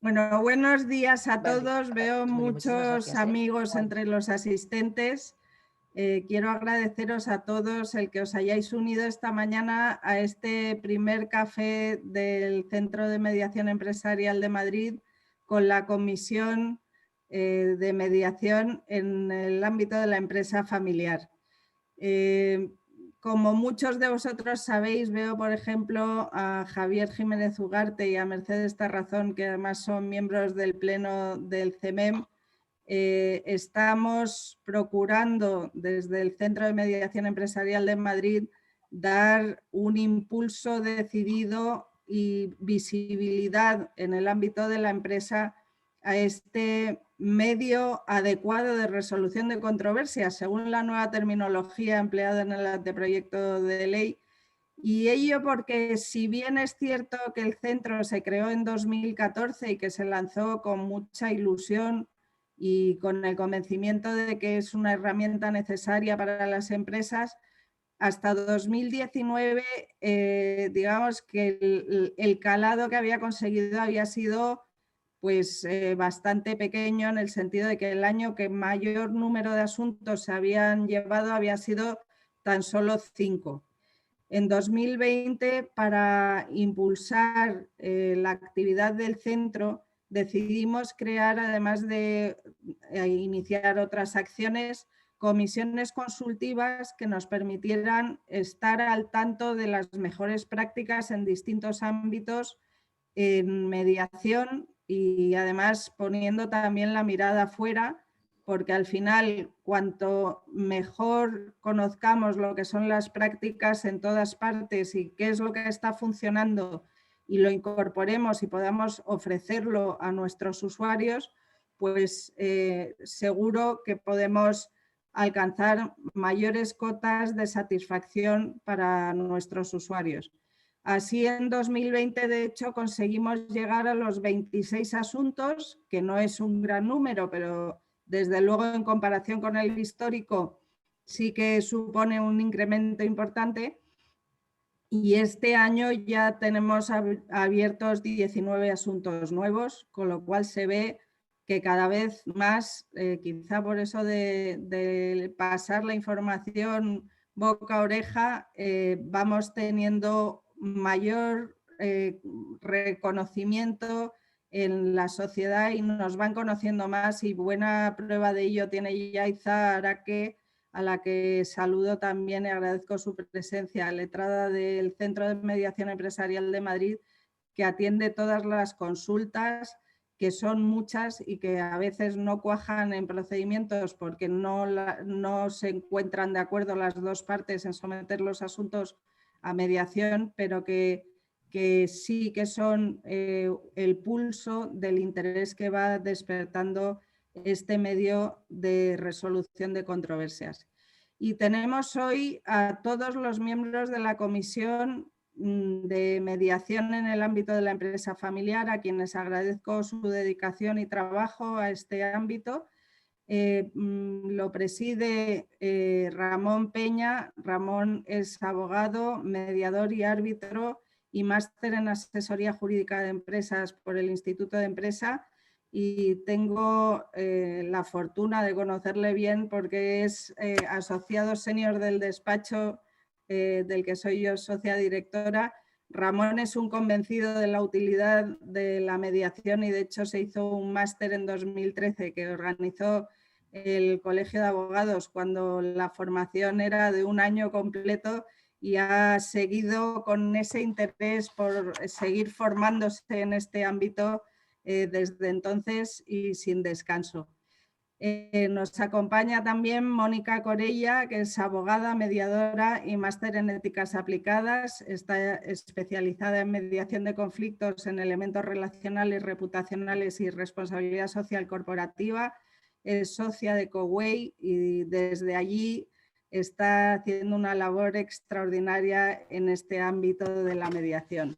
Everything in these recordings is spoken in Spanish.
Bueno, buenos días a Vale, todos. Veo oye, muchísimas muchos gracias, ¿eh? amigos Guay. entre los asistentes. Quiero agradeceros a todos el que os hayáis unido esta mañana a este primer café del Centro de Mediación Empresarial de Madrid con la Comisión de Mediación en el ámbito de la empresa familiar. Como muchos de vosotros sabéis, veo, por ejemplo, a Javier Jiménez Ugarte y a Mercedes Tarrazón, que además son miembros del Pleno del CEMEM. Estamos procurando desde el Centro de Mediación Empresarial de Madrid dar un impulso decidido y visibilidad en el ámbito de la empresa a este medio adecuado de resolución de controversias, según la nueva terminología empleada en el anteproyecto de ley. Y ello porque, si bien es cierto que el centro se creó en 2014 y que se lanzó con mucha ilusión y con el convencimiento de que es una herramienta necesaria para las empresas, hasta 2019, digamos que el calado que había conseguido había sido pues bastante pequeño, en el sentido de que el año que mayor número de asuntos se habían llevado había sido tan solo 5. En 2020, para impulsar la actividad del centro, decidimos crear, además de iniciar otras acciones, comisiones consultivas que nos permitieran estar al tanto de las mejores prácticas en distintos ámbitos en mediación y además poniendo también la mirada afuera, porque al final, cuanto mejor conozcamos lo que son las prácticas en todas partes y qué es lo que está funcionando y lo incorporemos y podamos ofrecerlo a nuestros usuarios, pues seguro que podemos alcanzar mayores cotas de satisfacción para nuestros usuarios. Así, en 2020, de hecho, conseguimos llegar a los 26 asuntos, que no es un gran número, pero desde luego en comparación con el histórico sí que supone un incremento importante. Y este año ya tenemos abiertos 19 asuntos nuevos, con lo cual se ve que cada vez más, quizá por eso de pasar la información boca a oreja, vamos teniendo mayor reconocimiento en la sociedad y nos van conociendo más, y buena prueba de ello tiene Yaiza Araque, a la que saludo también y agradezco su presencia, letrada del Centro de Mediación Empresarial de Madrid, que atiende todas las consultas, que son muchas y que a veces no cuajan en procedimientos porque no se encuentran de acuerdo las dos partes en someter los asuntos a mediación, pero que sí que son el pulso del interés que va despertando este medio de resolución de controversias. Y tenemos hoy a todos los miembros de la Comisión de Mediación en el ámbito de la empresa familiar, a quienes agradezco su dedicación y trabajo a este ámbito. Lo preside Ramón Peña. Ramón es abogado, mediador y árbitro y máster en asesoría jurídica de empresas por el Instituto de Empresa, y tengo la fortuna de conocerle bien porque es asociado senior del despacho del que soy yo socia directora. Ramón es un convencido de la utilidad de la mediación y de hecho se hizo un máster en 2013 que organizó el Colegio de Abogados cuando la formación era de un año completo, y ha seguido con ese interés por seguir formándose en este ámbito desde entonces y sin descanso. Nos acompaña también Mónica Corella, que es abogada, mediadora y máster en éticas aplicadas. Está especializada en mediación de conflictos en elementos relacionales, reputacionales y responsabilidad social corporativa. Es socia de Coway y desde allí está haciendo una labor extraordinaria en este ámbito de la mediación.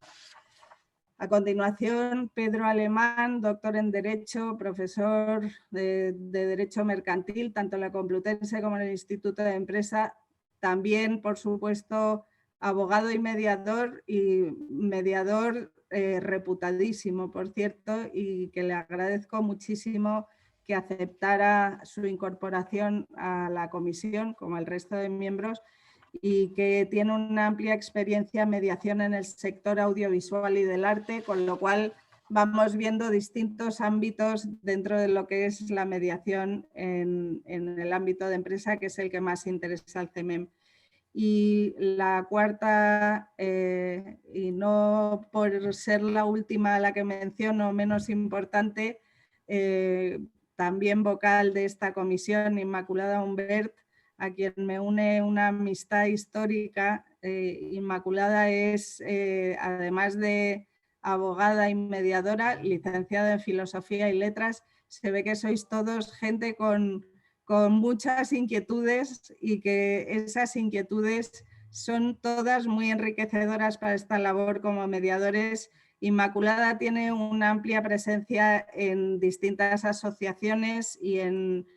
A continuación, Pedro Alemán, doctor en Derecho, profesor de Derecho Mercantil, tanto en la Complutense como en el Instituto de Empresa. También, por supuesto, abogado y mediador reputadísimo, por cierto, y que le agradezco muchísimo que aceptara su incorporación a la comisión, como el resto de miembros, y que tiene una amplia experiencia en mediación en el sector audiovisual y del arte, con lo cual vamos viendo distintos ámbitos dentro de lo que es la mediación en el ámbito de empresa, que es el que más interesa al CEMEM. Y la cuarta, y no por ser la última a la que menciono, menos importante, también vocal de esta comisión, Inmaculada Humbert, a quien me une una amistad histórica. Inmaculada es, además de abogada y mediadora, licenciada en Filosofía y Letras. Se ve que sois todos gente con muchas inquietudes y que esas inquietudes son todas muy enriquecedoras para esta labor como mediadores. Inmaculada tiene una amplia presencia en distintas asociaciones y en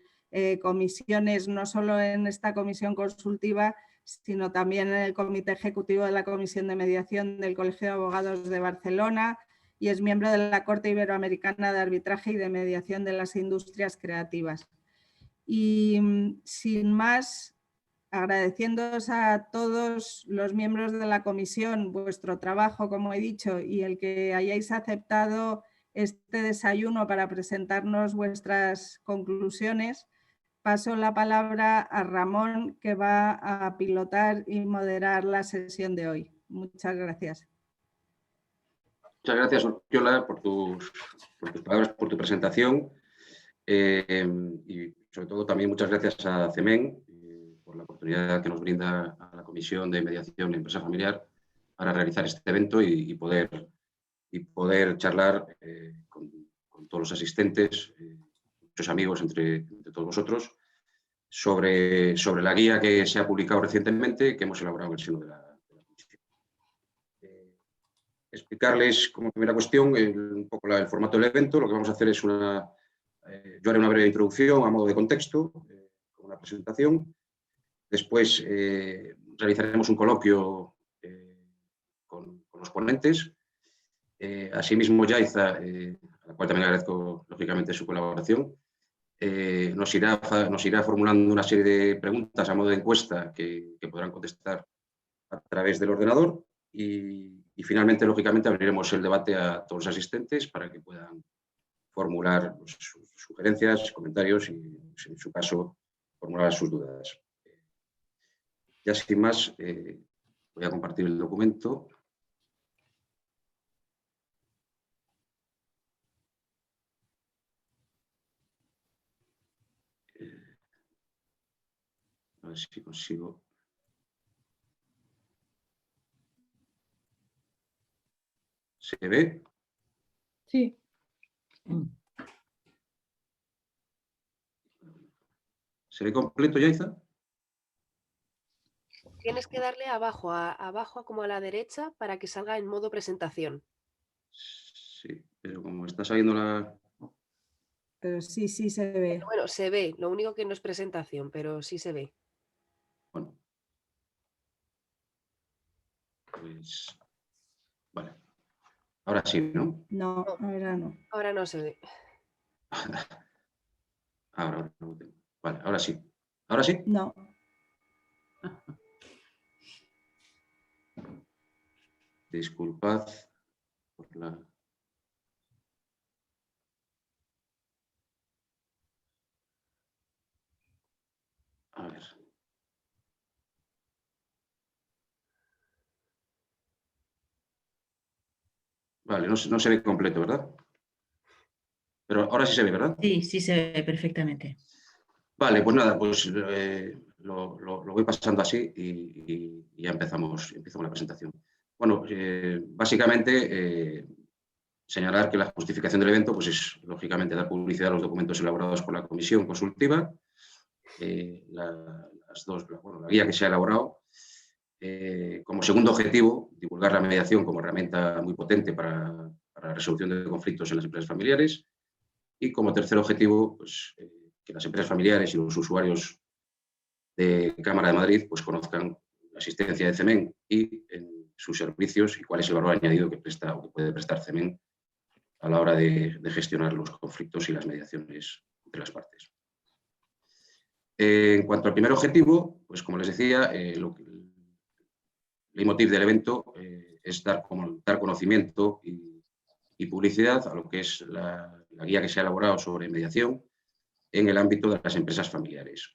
comisiones, no solo en esta comisión consultiva, sino también en el Comité Ejecutivo de la Comisión de Mediación del Colegio de Abogados de Barcelona, y es miembro de la Corte Iberoamericana de Arbitraje y de Mediación de las Industrias Creativas. Y sin más, agradeciéndoos a todos los miembros de la comisión vuestro trabajo, como he dicho, y el que hayáis aceptado este desayuno para presentarnos vuestras conclusiones, paso la palabra a Ramón, que va a pilotar y moderar la sesión de hoy. Muchas gracias. Muchas gracias, Urquiola, por tus palabras, por tu presentación. Y sobre todo también muchas gracias a CEMEN por la oportunidad que nos brinda a la Comisión de Mediación y Empresa Familiar para realizar este evento y poder charlar con todos los asistentes, muchos amigos entre todos vosotros, sobre la guía que se ha publicado recientemente, que hemos elaborado en el seno de la Comisión. Explicarles como primera cuestión un poco el formato del evento. Lo que vamos a hacer es yo haré una breve introducción a modo de contexto, con una presentación. Después realizaremos un coloquio con los ponentes. Asimismo, Yaiza, a la cual también agradezco lógicamente su colaboración, nos irá formulando una serie de preguntas a modo de encuesta que podrán contestar a través del ordenador y finalmente, lógicamente, abriremos el debate a todos los asistentes para que puedan formular sus sugerencias, comentarios y, en su caso, formular sus dudas. Ya sin más, voy a compartir el documento. A ver si consigo. ¿Se ve? Sí. ¿Se ve completo, Yaiza? Tienes que darle abajo como a la derecha para que salga en modo presentación. Sí, pero como está saliendo la... Pero sí se ve. Bueno, se ve, lo único que no es presentación, pero sí se ve. Bueno. Pues... Vale. Ahora sí, ¿no? No, ahora no. Ahora no se ve. Ahora no tengo. Vale, ahora sí. ¿Ahora sí? No. Disculpad por la... A ver. Vale, no se ve completo, ¿verdad? Pero ahora sí se ve, ¿verdad? Sí, sí se ve perfectamente. Vale, pues nada, pues lo voy pasando así y ya empezamos la presentación. Bueno, básicamente señalar que la justificación del evento pues es, lógicamente, dar publicidad a los documentos elaborados por la comisión consultiva, la guía que se ha elaborado. Como segundo objetivo, divulgar la mediación como herramienta muy potente para la resolución de conflictos en las empresas familiares. Y como tercer objetivo, pues, que las empresas familiares y los usuarios de Cámara de Madrid pues, conozcan la asistencia de CEMEN y en sus servicios y cuál es el valor añadido que presta o que puede prestar CEMEN a la hora de gestionar los conflictos y las mediaciones entre las partes. En cuanto al primer objetivo, pues como les decía, el leitmotiv del evento es dar conocimiento y publicidad a lo que es la guía que se ha elaborado sobre mediación en el ámbito de las empresas familiares.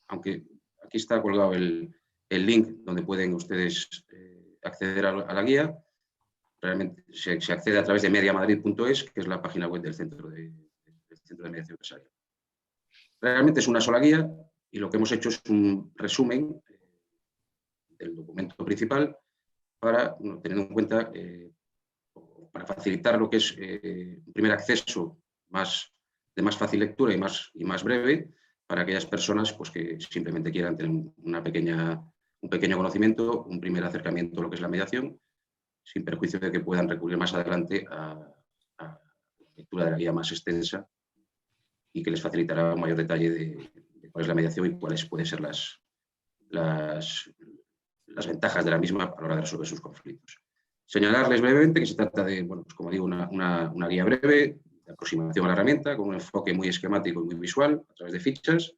Aunque aquí está colgado el link donde pueden ustedes acceder a la guía, realmente se accede a través de mediamadrid.es, que es la página web del Centro de Mediación Empresarial. Realmente es una sola guía y lo que hemos hecho es un resumen del documento principal para, teniendo en cuenta, para facilitar lo que es un primer acceso de más fácil lectura y más breve para aquellas personas pues, que simplemente quieran tener un pequeño conocimiento, un primer acercamiento a lo que es la mediación, sin perjuicio de que puedan recurrir más adelante a la lectura de la guía más extensa y que les facilitará un mayor detalle de cuál es la mediación y cuáles pueden ser las ventajas de la misma a la hora de resolver sus conflictos. Señalarles brevemente que se trata de, bueno, pues como digo, una guía breve de aproximación a la herramienta con un enfoque muy esquemático y muy visual a través de fichas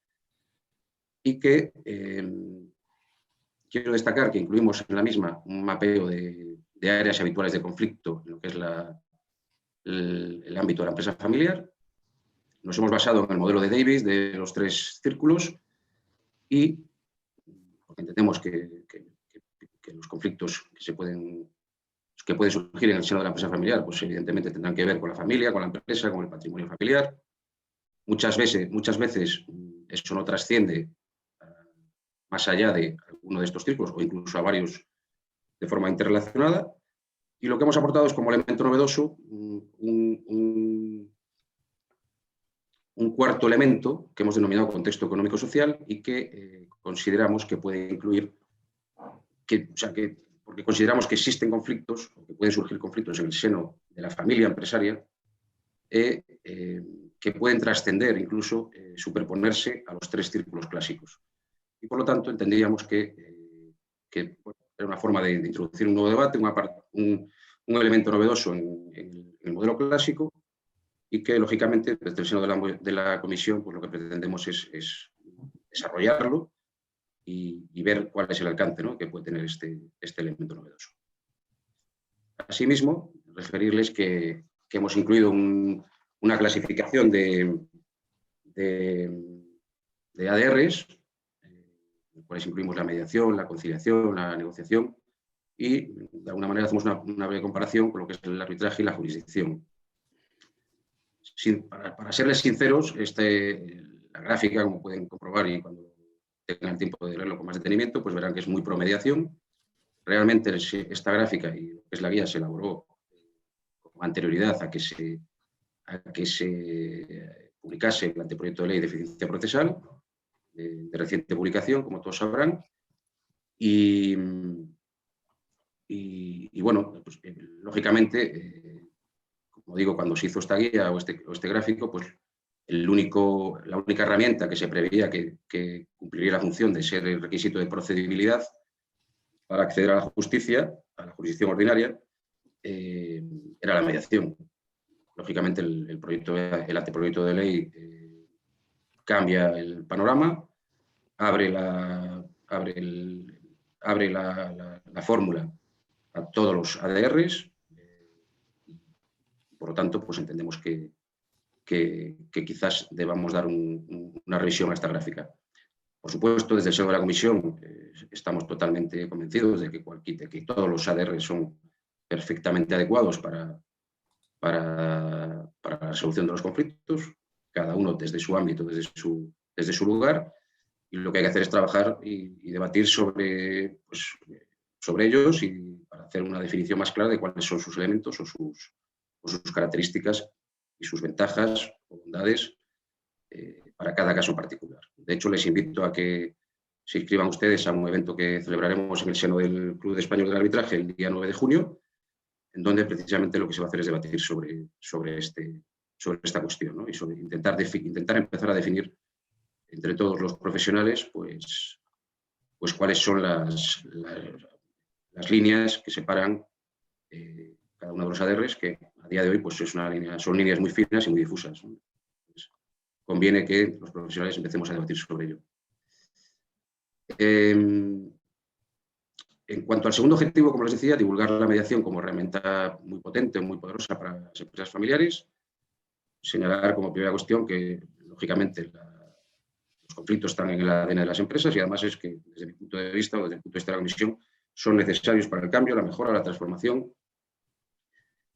y que quiero destacar que incluimos en la misma un mapeo de áreas habituales de conflicto en lo que es el ámbito de la empresa familiar. Nos hemos basado en el modelo de Davis de los 3 círculos y porque entendemos que los conflictos que pueden surgir en el seno de la empresa familiar, pues evidentemente tendrán que ver con la familia, con la empresa, con el patrimonio familiar. Muchas veces eso no trasciende más allá de alguno de estos círculos o incluso a varios de forma interrelacionada. Y lo que hemos aportado es como elemento novedoso un cuarto elemento que hemos denominado contexto económico-social y que consideramos que puede incluir, porque consideramos que existen conflictos, o que pueden surgir conflictos en el seno de la familia empresaria, que pueden trascender, incluso superponerse a los 3 círculos clásicos. Y por lo tanto entendíamos que era una forma de introducir un nuevo debate, un elemento novedoso en el modelo clásico y que, lógicamente, desde el seno de la comisión, pues lo que pretendemos es desarrollarlo y ver cuál es el alcance, ¿no?, que puede tener este elemento novedoso. Asimismo, referirles que hemos incluido una clasificación de ADRs, en los cuales incluimos la mediación, la conciliación, la negociación y, de alguna manera, hacemos una breve comparación con lo que es el arbitraje y la jurisdicción. Para serles sinceros, la gráfica, como pueden comprobar y cuando tengan el tiempo de leerlo con más detenimiento, pues verán que es muy promediación. Realmente esta gráfica y lo que es la guía se elaboró con anterioridad a que se publicase el anteproyecto de ley de eficiencia procesal, de reciente publicación, como todos sabrán. Y bueno, pues, lógicamente, como digo, cuando se hizo esta guía o este gráfico, pues la única herramienta que se preveía que cumpliría la función de ser el requisito de procedibilidad para acceder a la justicia, a la jurisdicción ordinaria, era la mediación. Lógicamente, el anteproyecto de ley cambia el panorama, abre la fórmula a todos los ADRs. Por lo tanto, pues entendemos que quizás debamos dar una revisión a esta gráfica. Por supuesto, desde el seno de la comisión estamos totalmente convencidos de que todos los ADR son perfectamente adecuados para la resolución de los conflictos, cada uno desde su ámbito, desde su lugar, y lo que hay que hacer es trabajar y debatir sobre ellos y para hacer una definición más clara de cuáles son sus elementos o sus características y sus ventajas o bondades para cada caso particular. De hecho, les invito a que se inscriban ustedes a un evento que celebraremos en el seno del Club Español del Arbitraje el día 9 de junio, en donde precisamente lo que se va a hacer es debatir sobre esta cuestión, ¿no? Y sobre intentar empezar a definir entre todos los profesionales pues, pues cuáles son las líneas que separan cada uno de los ADRs, que a día de hoy pues son líneas muy finas y muy difusas, ¿no? Pues, conviene que los profesionales empecemos a debatir sobre ello. En cuanto al segundo objetivo, como les decía, divulgar la mediación como herramienta muy potente, muy poderosa para las empresas familiares, señalar como primera cuestión que, lógicamente, los conflictos están en el ADN de las empresas y además es que, desde mi punto de vista o desde el punto de vista de la Comisión, son necesarios para el cambio, la mejora, la transformación.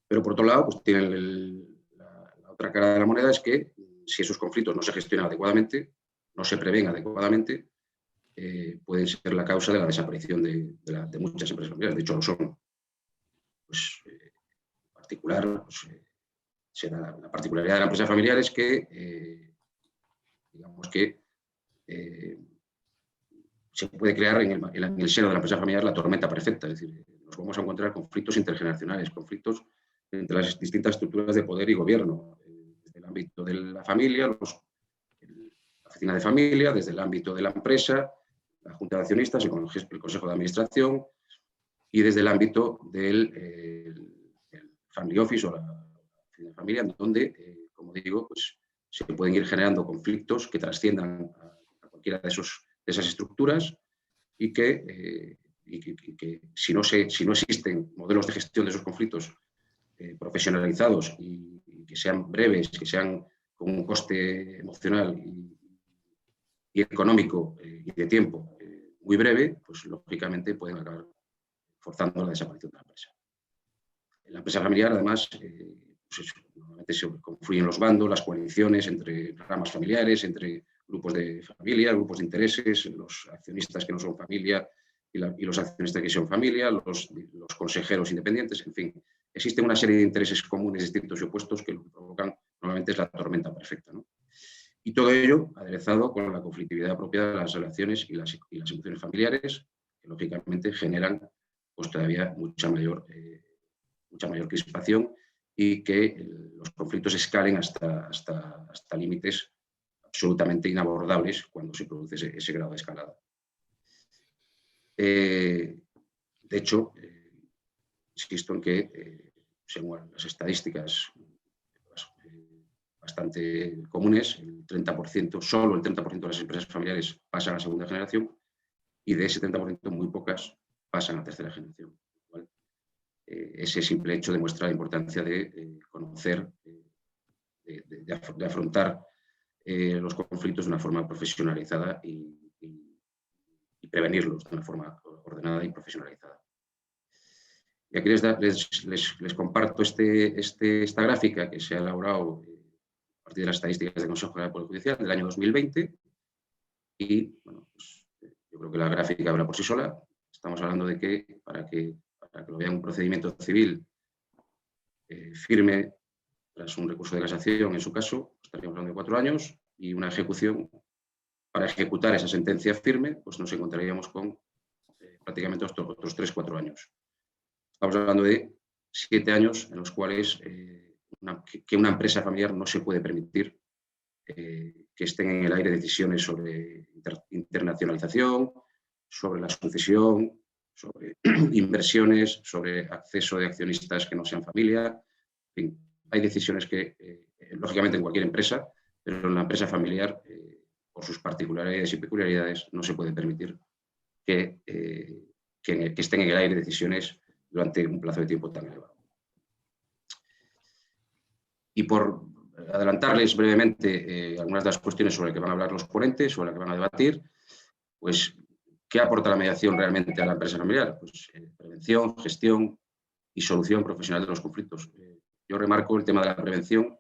Pero, por otro lado, pues tienen la otra cara de la moneda, es que si esos conflictos no se gestionan adecuadamente, no se prevén adecuadamente, pueden ser la causa de la desaparición de muchas empresas familiares. De hecho, lo son. Pues, en particular, pues, la particularidad de la empresa familiar es que, digamos que se puede crear en el seno de la empresa familiar la tormenta perfecta. Es decir, nos vamos a encontrar conflictos intergeneracionales, conflictos entre las distintas estructuras de poder y gobierno, desde el ámbito de la familia, la oficina de familia, desde el ámbito de la empresa, la Junta de Accionistas, el Consejo de Administración y desde el ámbito del Family Office o la oficina de familia, donde, como digo, pues, se pueden ir generando conflictos que trasciendan a cualquiera de esas estructuras y que si no existen modelos de gestión de esos conflictos profesionalizados y que sean breves, que sean con un coste emocional y económico y de tiempo muy breve, pues lógicamente pueden acabar forzando la desaparición de la empresa. En la empresa familiar, además, pues normalmente se confluyen los bandos, las coaliciones entre ramas familiares, entre grupos de familia, grupos de intereses, los accionistas que no son familia y los accionistas que son familia, los consejeros independientes, en fin. Existen una serie de intereses comunes, distintos y opuestos que lo que provocan normalmente es la tormenta perfecta, ¿no? Y todo ello aderezado con la conflictividad propia de las relaciones y las emociones familiares, que lógicamente generan pues, todavía mucha mayor crispación y que los conflictos escalen hasta límites absolutamente inabordables cuando se produce ese grado de escalada. De hecho, insisto en que, según las estadísticas bastante comunes, solo el 30% de las empresas familiares pasan a segunda generación y de ese 30% muy pocas pasan a tercera generación. Ese simple hecho demuestra la importancia de conocer, de afrontar los conflictos de una forma profesionalizada y prevenirlos de una forma ordenada y profesionalizada. Y aquí les comparto esta gráfica que se ha elaborado a partir de las estadísticas del Consejo General del Poder Judicial del año 2020 y bueno, pues, yo creo que la gráfica habla por sí sola. Estamos hablando de que para que lo vean un procedimiento civil firme tras un recurso de casación, en su caso, estaríamos hablando de 4 años y una ejecución, para ejecutar esa sentencia firme, pues nos encontraríamos con prácticamente otros 3-4 años. Estamos hablando de 7 años en los cuales que una empresa familiar no se puede permitir que estén en el aire decisiones sobre internacionalización, sobre la sucesión, sobre inversiones, sobre acceso de accionistas que no sean familia. En fin, hay decisiones que, lógicamente, en cualquier empresa, pero en la empresa familiar, por sus particularidades y peculiaridades, no se puede permitir que estén en el aire decisiones durante un plazo de tiempo tan elevado. Y por adelantarles brevemente algunas de las cuestiones sobre las que van a hablar los ponentes, sobre las que van a debatir, pues, ¿qué aporta la mediación realmente a la empresa familiar? Pues prevención, gestión y solución profesional de los conflictos. Yo remarco el tema de la prevención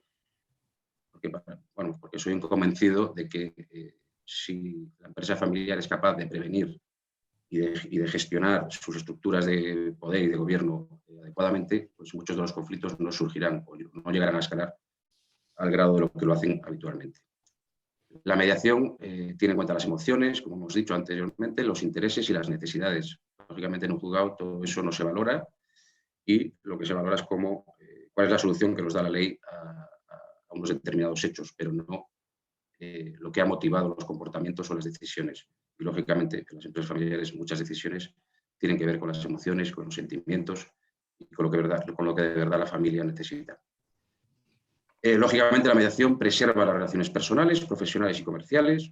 porque soy un convencido de que si la empresa familiar es capaz de prevenir y de gestionar sus estructuras de poder y de gobierno adecuadamente, pues muchos de los conflictos no surgirán o no llegarán a escalar al grado de lo que lo hacen habitualmente. La mediación tiene en cuenta las emociones, como hemos dicho anteriormente, los intereses y las necesidades. Lógicamente, en un juzgado todo eso no se valora y lo que se valora es cuál es la solución que nos da la ley a unos determinados hechos, pero no lo que ha motivado los comportamientos o las decisiones. Y, lógicamente, en las empresas familiares muchas decisiones tienen que ver con las emociones, con los sentimientos y con lo que de verdad la familia necesita. Lógicamente, la mediación preserva las relaciones personales, profesionales y comerciales.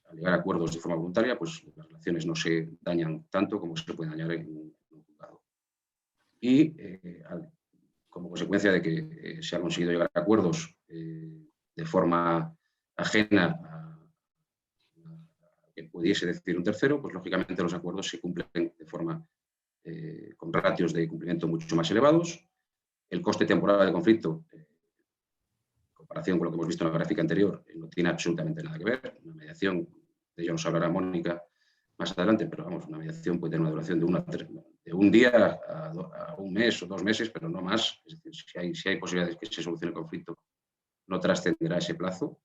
Al llegar a acuerdos de forma voluntaria, pues las relaciones no se dañan tanto como se pueden dañar en un juzgado. Y como consecuencia de que se ha conseguido llegar a acuerdos de forma ajena a que pudiese decidir un tercero, pues lógicamente los acuerdos se cumplen de forma con ratios de cumplimiento mucho más elevados. El coste temporal de conflicto, en comparación con lo que hemos visto en la gráfica anterior, no tiene absolutamente nada que ver. Una mediación, de ello nos hablará Mónica más adelante, pero vamos, una mediación puede tener una duración de un día a un mes o 2 meses, pero no más. Es decir, si hay posibilidades de que se solucione el conflicto, no trascenderá ese plazo.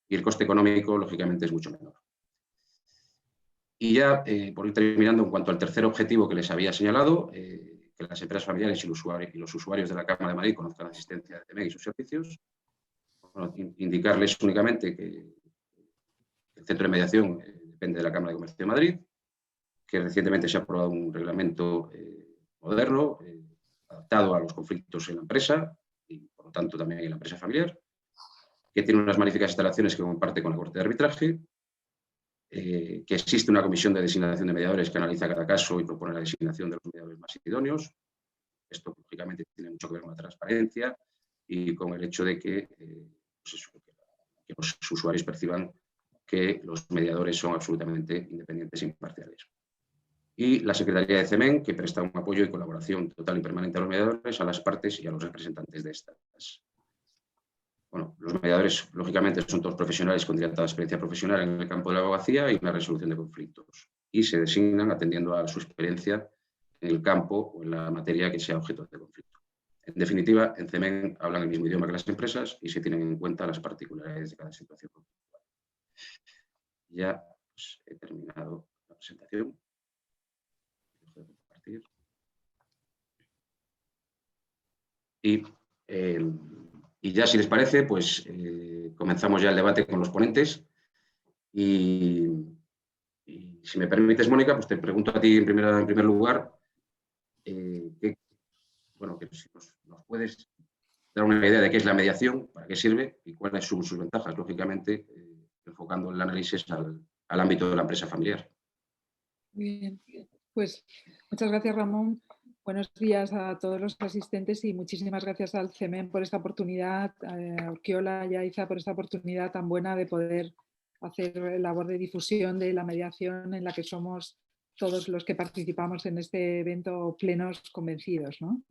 Y el coste económico, lógicamente, es mucho menor. Y ya, por ir terminando, en cuanto al tercer objetivo que les había señalado, que las empresas familiares y los usuarios de la Cámara de Madrid conozcan la asistencia de CEMEC y sus servicios, bueno, indicarles únicamente que el centro de mediación depende de la Cámara de Comercio de Madrid, que recientemente se ha aprobado un reglamento moderno, adaptado a los conflictos en la empresa y, por lo tanto, también en la empresa familiar, que tiene unas magníficas instalaciones que comparte con la Corte de Arbitraje, que existe una comisión de designación de mediadores que analiza cada caso y propone la designación de los mediadores más idóneos. Esto, lógicamente, tiene mucho que ver con la transparencia y con el hecho de que, que los usuarios perciban que los mediadores son absolutamente independientes e imparciales. Y la Secretaría de CEMEN, que presta un apoyo y colaboración total y permanente a los mediadores, a las partes y a los representantes de estas. Bueno, los mediadores, lógicamente, son todos profesionales con dilatada experiencia profesional en el campo de la abogacía y en la resolución de conflictos. Y se designan atendiendo a su experiencia en el campo o en la materia que sea objeto de conflicto. En definitiva, en CEMEN hablan el mismo idioma que las empresas y se tienen en cuenta las particularidades de cada situación conflictual. Ya pues, he terminado la presentación. Y ya, si les parece, pues comenzamos ya el debate con los ponentes. Y si me permites, Mónica, pues te pregunto a ti en primer lugar, que si nos puedes dar una idea de qué es la mediación, para qué sirve y cuáles son sus ventajas, lógicamente, enfocando el análisis al ámbito de la empresa familiar. Bien, pues muchas gracias, Ramón. Buenos días a todos los asistentes y muchísimas gracias al CEMEN por esta oportunidad, a Urquiola y a Iza por esta oportunidad tan buena de poder hacer labor de difusión de la mediación en la que somos todos los que participamos en este evento plenos convencidos, ¿no?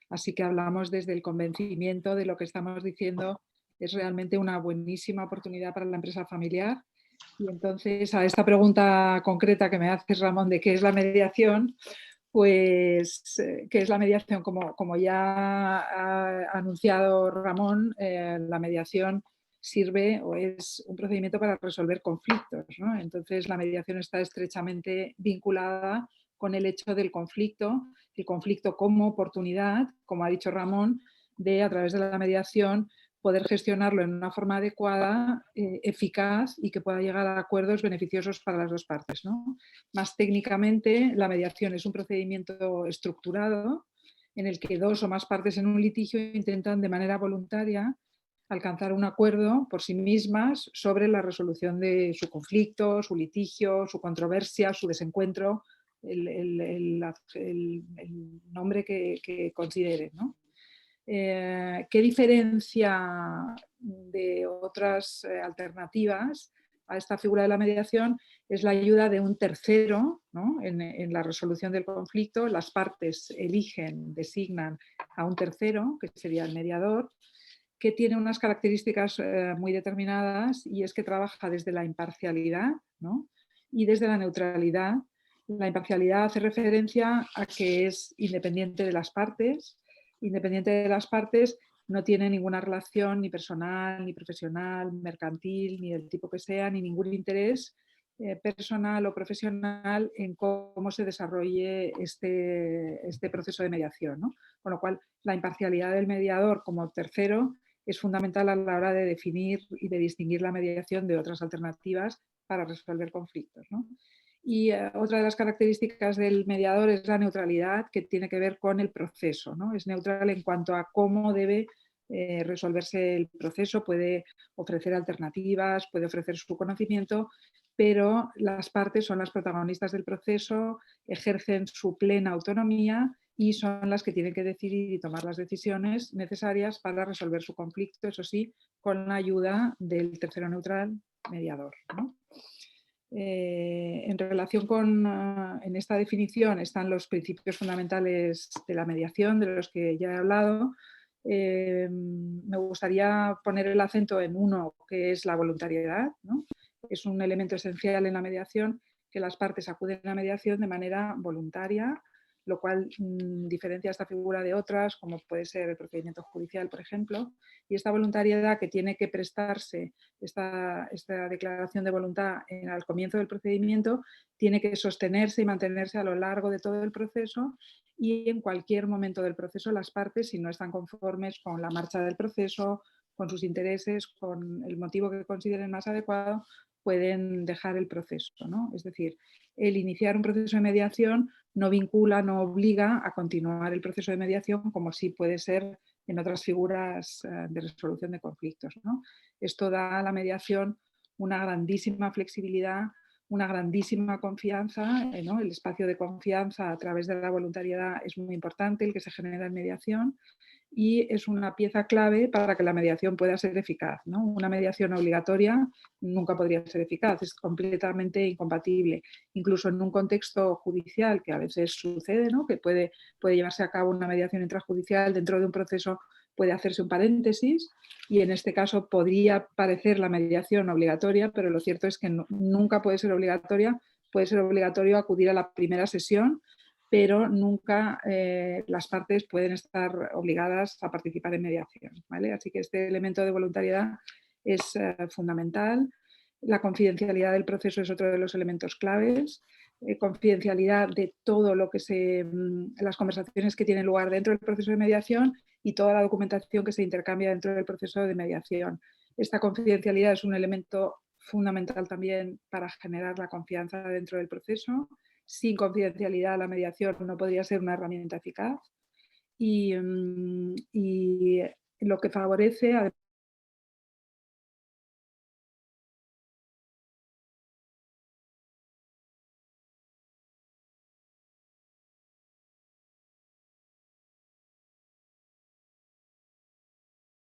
Así que hablamos desde el convencimiento de lo que estamos diciendo es realmente una buenísima oportunidad para la empresa familiar. Y entonces, a esta pregunta concreta que me haces, Ramón, de qué es la mediación, pues, ¿qué es la mediación? Como ya ha anunciado Ramón, la mediación sirve o es un procedimiento para resolver conflictos, ¿no? Entonces, la mediación está estrechamente vinculada con el hecho del conflicto, el conflicto como oportunidad, como ha dicho Ramón, de a través de la mediación poder gestionarlo en una forma adecuada, eficaz y que pueda llegar a acuerdos beneficiosos para las dos partes, ¿no? Más técnicamente, la mediación es un procedimiento estructurado en el que dos o más partes en un litigio intentan de manera voluntaria alcanzar un acuerdo por sí mismas sobre la resolución de su conflicto, su litigio, su controversia, su desencuentro, el nombre que consideren, ¿no? ¿Qué diferencia de otras alternativas a esta figura de la mediación? Es la ayuda de un tercero, ¿no? en la resolución del conflicto. Las partes designan a un tercero, que sería el mediador, que tiene unas características muy determinadas y es que trabaja desde la imparcialidad, ¿no? y desde la neutralidad. La imparcialidad hace referencia a que es independiente de las partes. Independiente de las partes, no tiene ninguna relación ni personal, ni profesional, mercantil, ni del tipo que sea, ni ningún interés personal o profesional en cómo se desarrolle este proceso de mediación, ¿no? Con lo cual, la imparcialidad del mediador como tercero es fundamental a la hora de definir y de distinguir la mediación de otras alternativas para resolver conflictos, ¿no? Y otra de las características del mediador es la neutralidad, que tiene que ver con el proceso, ¿no? Es neutral en cuanto a cómo debe resolverse el proceso, puede ofrecer alternativas, puede ofrecer su conocimiento, pero las partes son las protagonistas del proceso, ejercen su plena autonomía y son las que tienen que decidir y tomar las decisiones necesarias para resolver su conflicto, eso sí, con la ayuda del tercero neutral mediador, ¿no? En relación con, en esta definición están los principios fundamentales de la mediación, de los que ya he hablado. Me gustaría poner el acento en uno, que es la voluntariedad, ¿no? Es un elemento esencial en la mediación, que las partes acuden a la mediación de manera voluntaria, lo cual diferencia esta figura de otras, como puede ser el procedimiento judicial, por ejemplo, y esta voluntariedad que tiene que prestarse, esta declaración de voluntad al comienzo del procedimiento, tiene que sostenerse y mantenerse a lo largo de todo el proceso, y en cualquier momento del proceso las partes, si no están conformes con la marcha del proceso, con sus intereses, con el motivo que consideren más adecuado, pueden dejar el proceso, ¿no? Es decir, el iniciar un proceso de mediación no vincula, no obliga a continuar el proceso de mediación, como sí puede ser en otras figuras de resolución de conflictos, ¿no? Esto da a la mediación una grandísima flexibilidad, una grandísima confianza, ¿no? El espacio de confianza a través de la voluntariedad es muy importante, el que se genera en mediación, y es una pieza clave para que la mediación pueda ser eficaz, ¿no? Una mediación obligatoria nunca podría ser eficaz, es completamente incompatible. Incluso en un contexto judicial, que a veces sucede, ¿no? Que puede llevarse a cabo una mediación intrajudicial, dentro de un proceso puede hacerse un paréntesis, y en este caso podría parecer la mediación obligatoria, pero lo cierto es que nunca puede ser obligatoria. Puede ser obligatorio acudir a la primera sesión, pero nunca las partes pueden estar obligadas a participar en mediación, ¿vale? Así que este elemento de voluntariedad es fundamental. La confidencialidad del proceso es otro de los elementos claves. Confidencialidad de todo lo que las conversaciones que tienen lugar dentro del proceso de mediación y toda la documentación que se intercambia dentro del proceso de mediación. Esta confidencialidad es un elemento fundamental también para generar la confianza dentro del proceso. Sin confidencialidad la mediación no podría ser una herramienta eficaz, y lo que favorece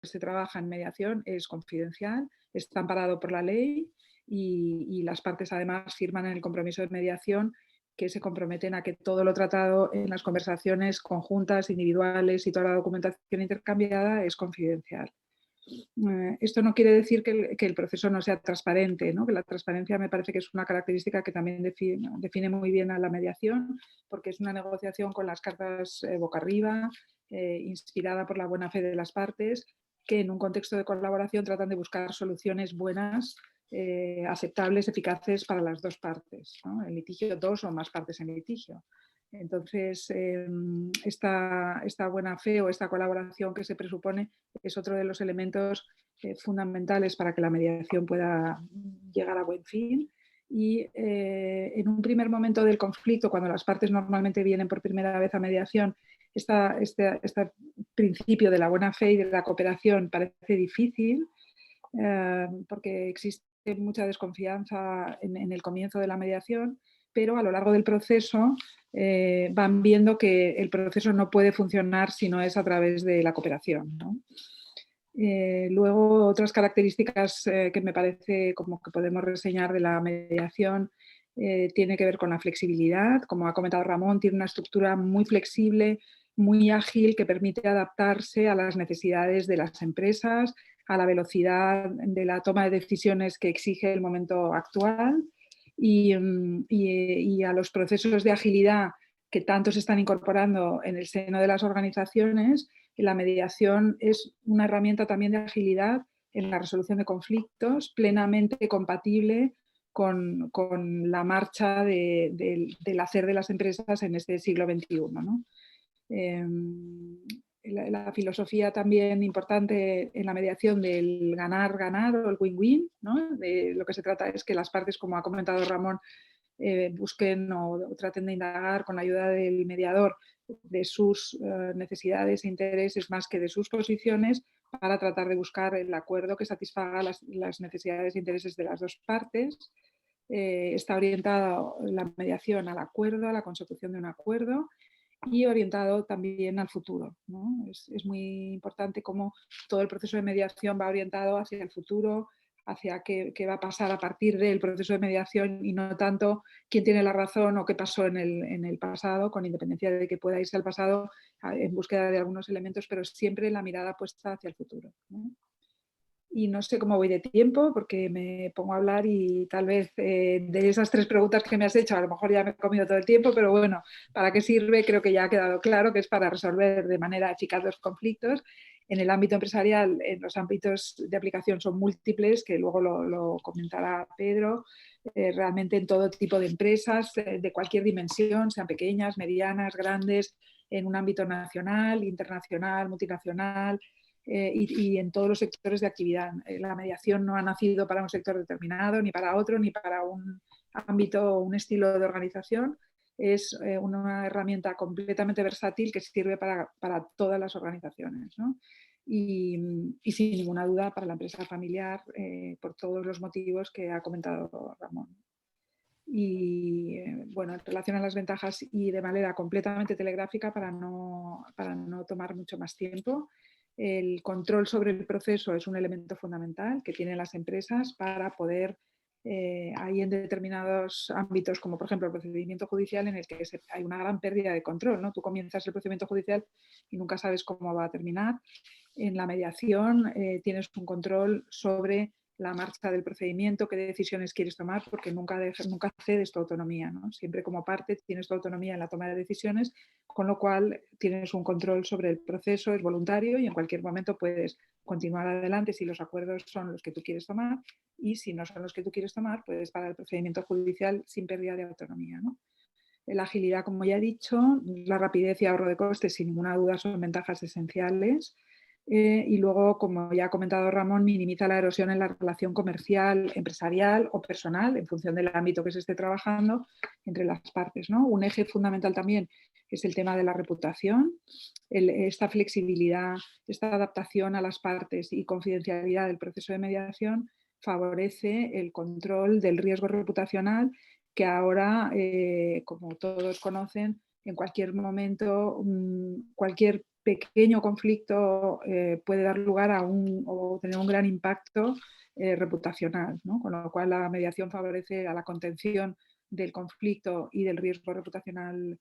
se trabaja en mediación es confidencial, está amparado por la ley, y las partes además firman en el compromiso de mediación que se comprometen a que todo lo tratado en las conversaciones conjuntas, individuales y toda la documentación intercambiada es confidencial. Esto no quiere decir que el proceso no sea transparente, ¿no? Que la transparencia me parece que es una característica que también define muy bien a la mediación, porque es una negociación con las cartas boca arriba, inspirada por la buena fe de las partes, que en un contexto de colaboración tratan de buscar soluciones buenas, aceptables, eficaces para las dos partes, ¿no? En litigio, dos o más partes en litigio. Entonces, esta buena fe o esta colaboración que se presupone es otro de los elementos fundamentales para que la mediación pueda llegar a buen fin. Y en un primer momento del conflicto, cuando las partes normalmente vienen por primera vez a mediación, este principio de la buena fe y de la cooperación parece difícil, porque existe mucha desconfianza en el comienzo de la mediación, pero a lo largo del proceso van viendo que el proceso no puede funcionar si no es a través de la cooperación, ¿no? Luego, otras características que me parece como que podemos reseñar de la mediación tiene que ver con la flexibilidad. Como ha comentado Ramón, tiene una estructura muy flexible, muy ágil, que permite adaptarse a las necesidades de las empresas, a la velocidad de la toma de decisiones que exige el momento actual, y a los procesos de agilidad que tanto se están incorporando en el seno de las organizaciones. La mediación es una herramienta también de agilidad en la resolución de conflictos, plenamente compatible con la marcha del hacer de las empresas en este siglo XXI, ¿no? la filosofía también importante en la mediación del ganar-ganar o el win-win, ¿no? De lo que se trata es que las partes, como ha comentado Ramón, busquen o traten de indagar con la ayuda del mediador de sus necesidades e intereses más que de sus posiciones, para tratar de buscar el acuerdo que satisfaga las necesidades e intereses de las dos partes. Está orientada la mediación al acuerdo, a la consecución de un acuerdo, y orientado también al futuro, ¿no? Es muy importante cómo todo el proceso de mediación va orientado hacia el futuro, hacia qué va a pasar a partir del proceso de mediación, y no tanto quién tiene la razón o qué pasó en el pasado, con independencia de que pueda irse al pasado en búsqueda de algunos elementos, pero siempre la mirada puesta hacia el futuro, ¿no? Y no sé cómo voy de tiempo, porque me pongo a hablar y tal vez de esas 3 preguntas que me has hecho, a lo mejor ya me he comido todo el tiempo, pero bueno, ¿para qué sirve? Creo que ya ha quedado claro que es para resolver de manera eficaz los conflictos. En el ámbito empresarial, los ámbitos de aplicación son múltiples, que luego lo comentará Pedro, realmente en todo tipo de empresas, de cualquier dimensión, sean pequeñas, medianas, grandes, en un ámbito nacional, internacional, multinacional, y en todos los sectores de actividad. La mediación no ha nacido para un sector determinado, ni para otro, ni para un ámbito o un estilo de organización. Es una herramienta completamente versátil que sirve para todas las organizaciones, ¿no? Y sin ninguna duda para la empresa familiar, por todos los motivos que ha comentado Ramón. Y bueno, en relación a las ventajas, y de manera completamente telegráfica para no tomar mucho más tiempo, el control sobre el proceso es un elemento fundamental que tienen las empresas para poder, hay en determinados ámbitos, como por ejemplo el procedimiento judicial, en el que hay una gran pérdida de control, ¿no? Tú comienzas el procedimiento judicial y nunca sabes cómo va a terminar. En la mediación tienes un control sobre la marcha del procedimiento, qué decisiones quieres tomar, porque nunca cedes tu autonomía, ¿no? Siempre como parte tienes tu autonomía en la toma de decisiones, con lo cual tienes un control sobre el proceso, es voluntario y en cualquier momento puedes continuar adelante si los acuerdos son los que tú quieres tomar, y si no son los que tú quieres tomar, puedes parar el procedimiento judicial sin pérdida de autonomía, ¿no? La agilidad, como ya he dicho, la rapidez y ahorro de costes, sin ninguna duda, son ventajas esenciales. Y luego, como ya ha comentado Ramón, minimiza la erosión en la relación comercial, empresarial o personal, en función del ámbito que se esté trabajando, entre las partes, ¿no? Un eje fundamental también es el tema de la reputación. Esta flexibilidad, esta adaptación a las partes y confidencialidad del proceso de mediación favorece el control del riesgo reputacional, que ahora, como todos conocen, en cualquier momento, cualquier pequeño conflicto puede dar lugar o tener un gran impacto reputacional, ¿no? Con lo cual la mediación favorece a la contención del conflicto y del riesgo reputacional.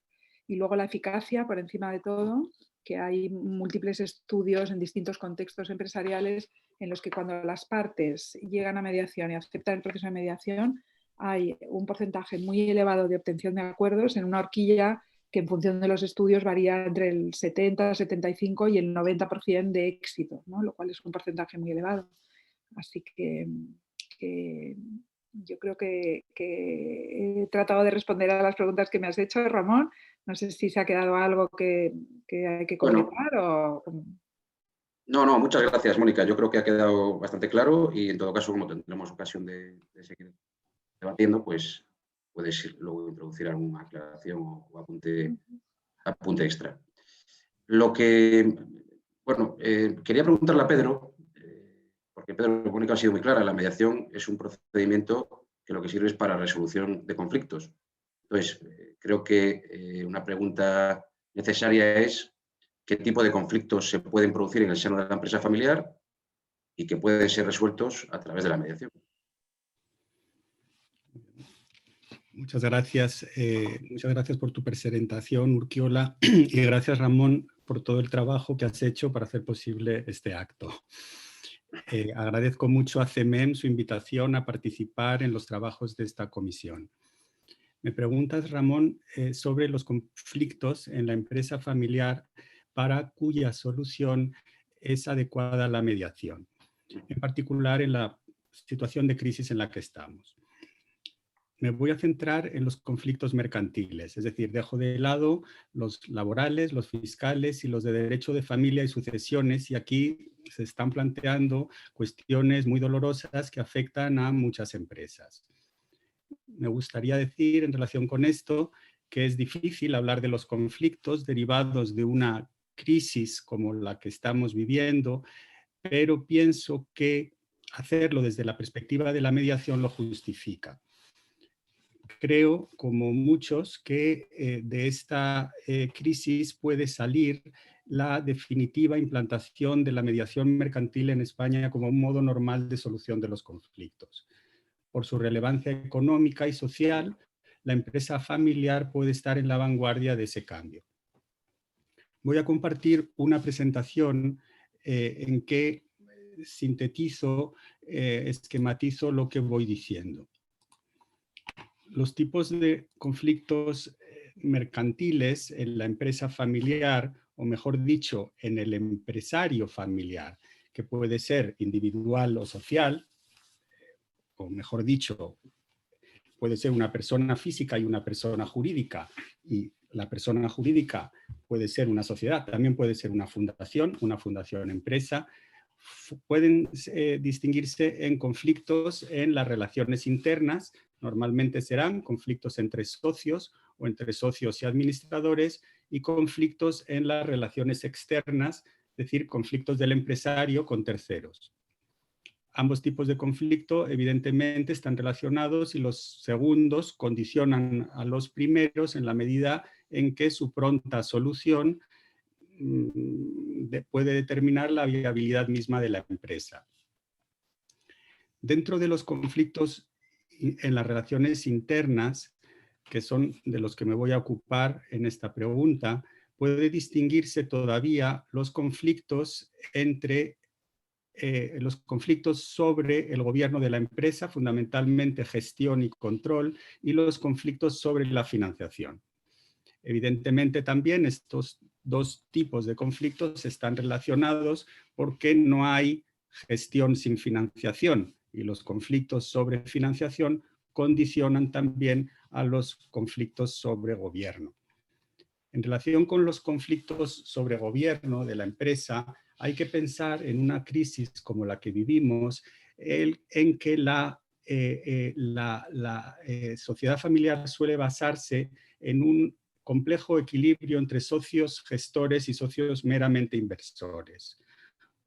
Y luego la eficacia, por encima de todo, que hay múltiples estudios en distintos contextos empresariales en los que cuando las partes llegan a mediación y aceptan el proceso de mediación, hay un porcentaje muy elevado de obtención de acuerdos en una horquilla que en función de los estudios varía entre el 70, 75 y el 90% de éxito, ¿no? Lo cual es un porcentaje muy elevado. Así que yo creo que he tratado de responder a las preguntas que me has hecho, Ramón. No sé si se ha quedado algo que hay que comentar. Bueno, no, muchas gracias, Mónica. Yo creo que ha quedado bastante claro, y en todo caso, como tendremos ocasión de seguir debatiendo, pues puedes luego introducir alguna aclaración o apunte extra. Lo que, bueno, quería preguntarle a Pedro, porque Pedro, Mónica ha sido muy clara, la mediación es un procedimiento que lo que sirve es para resolución de conflictos. Entonces, creo que una pregunta necesaria es qué tipo de conflictos se pueden producir en el seno de la empresa familiar y que pueden ser resueltos a través de la mediación. Muchas gracias por tu presentación, Urquiola, y gracias, Ramón, por todo el trabajo que has hecho para hacer posible este acto. Agradezco mucho a CEMEM su invitación a participar en los trabajos de esta comisión. Me preguntas, Ramón, sobre los conflictos en la empresa familiar para cuya solución es adecuada la mediación, en particular en la situación de crisis en la que estamos. me voy a centrar en los conflictos mercantiles, es decir, dejo de lado los laborales, los fiscales y los de derecho de familia y sucesiones, y aquí se están planteando cuestiones muy dolorosas que afectan a muchas empresas. Me gustaría decir en relación con esto que es difícil hablar de los conflictos derivados de una crisis como la que estamos viviendo, pero pienso que hacerlo desde la perspectiva de la mediación lo justifica. Creo, como muchos, que de esta crisis puede salir la definitiva implantación de la mediación mercantil en España como un modo normal de solución de los conflictos. Por su relevancia económica y social, la empresa familiar puede estar en la vanguardia de ese cambio. Voy a compartir una presentación en que sintetizo, esquematizo lo que voy diciendo. Los tipos de conflictos mercantiles en la empresa familiar, o mejor dicho, en el empresario familiar, que puede ser individual o social, o mejor dicho, puede ser una persona física y una persona jurídica, y la persona jurídica puede ser una sociedad, también puede ser una fundación empresa, pueden distinguirse en conflictos en las relaciones internas. Normalmente serán conflictos entre socios o entre socios y administradores, y conflictos en las relaciones externas, es decir, conflictos del empresario con terceros. Ambos tipos de conflicto evidentemente están relacionados y los segundos condicionan a los primeros en la medida en que su pronta solución puede determinar la viabilidad misma de la empresa. Dentro de los conflictos en las relaciones internas, que son de los que me voy a ocupar en esta pregunta, puede distinguirse todavía los conflictos entre los conflictos sobre el gobierno de la empresa, fundamentalmente gestión y control, y los conflictos sobre la financiación. Evidentemente también estos dos tipos de conflictos están relacionados porque no hay gestión sin financiación, y los conflictos sobre financiación condicionan también a los conflictos sobre gobierno. En relación con los conflictos sobre gobierno de la empresa, hay que pensar en una crisis como la que vivimos, en que la sociedad familiar suele basarse en un complejo equilibrio entre socios gestores y socios meramente inversores.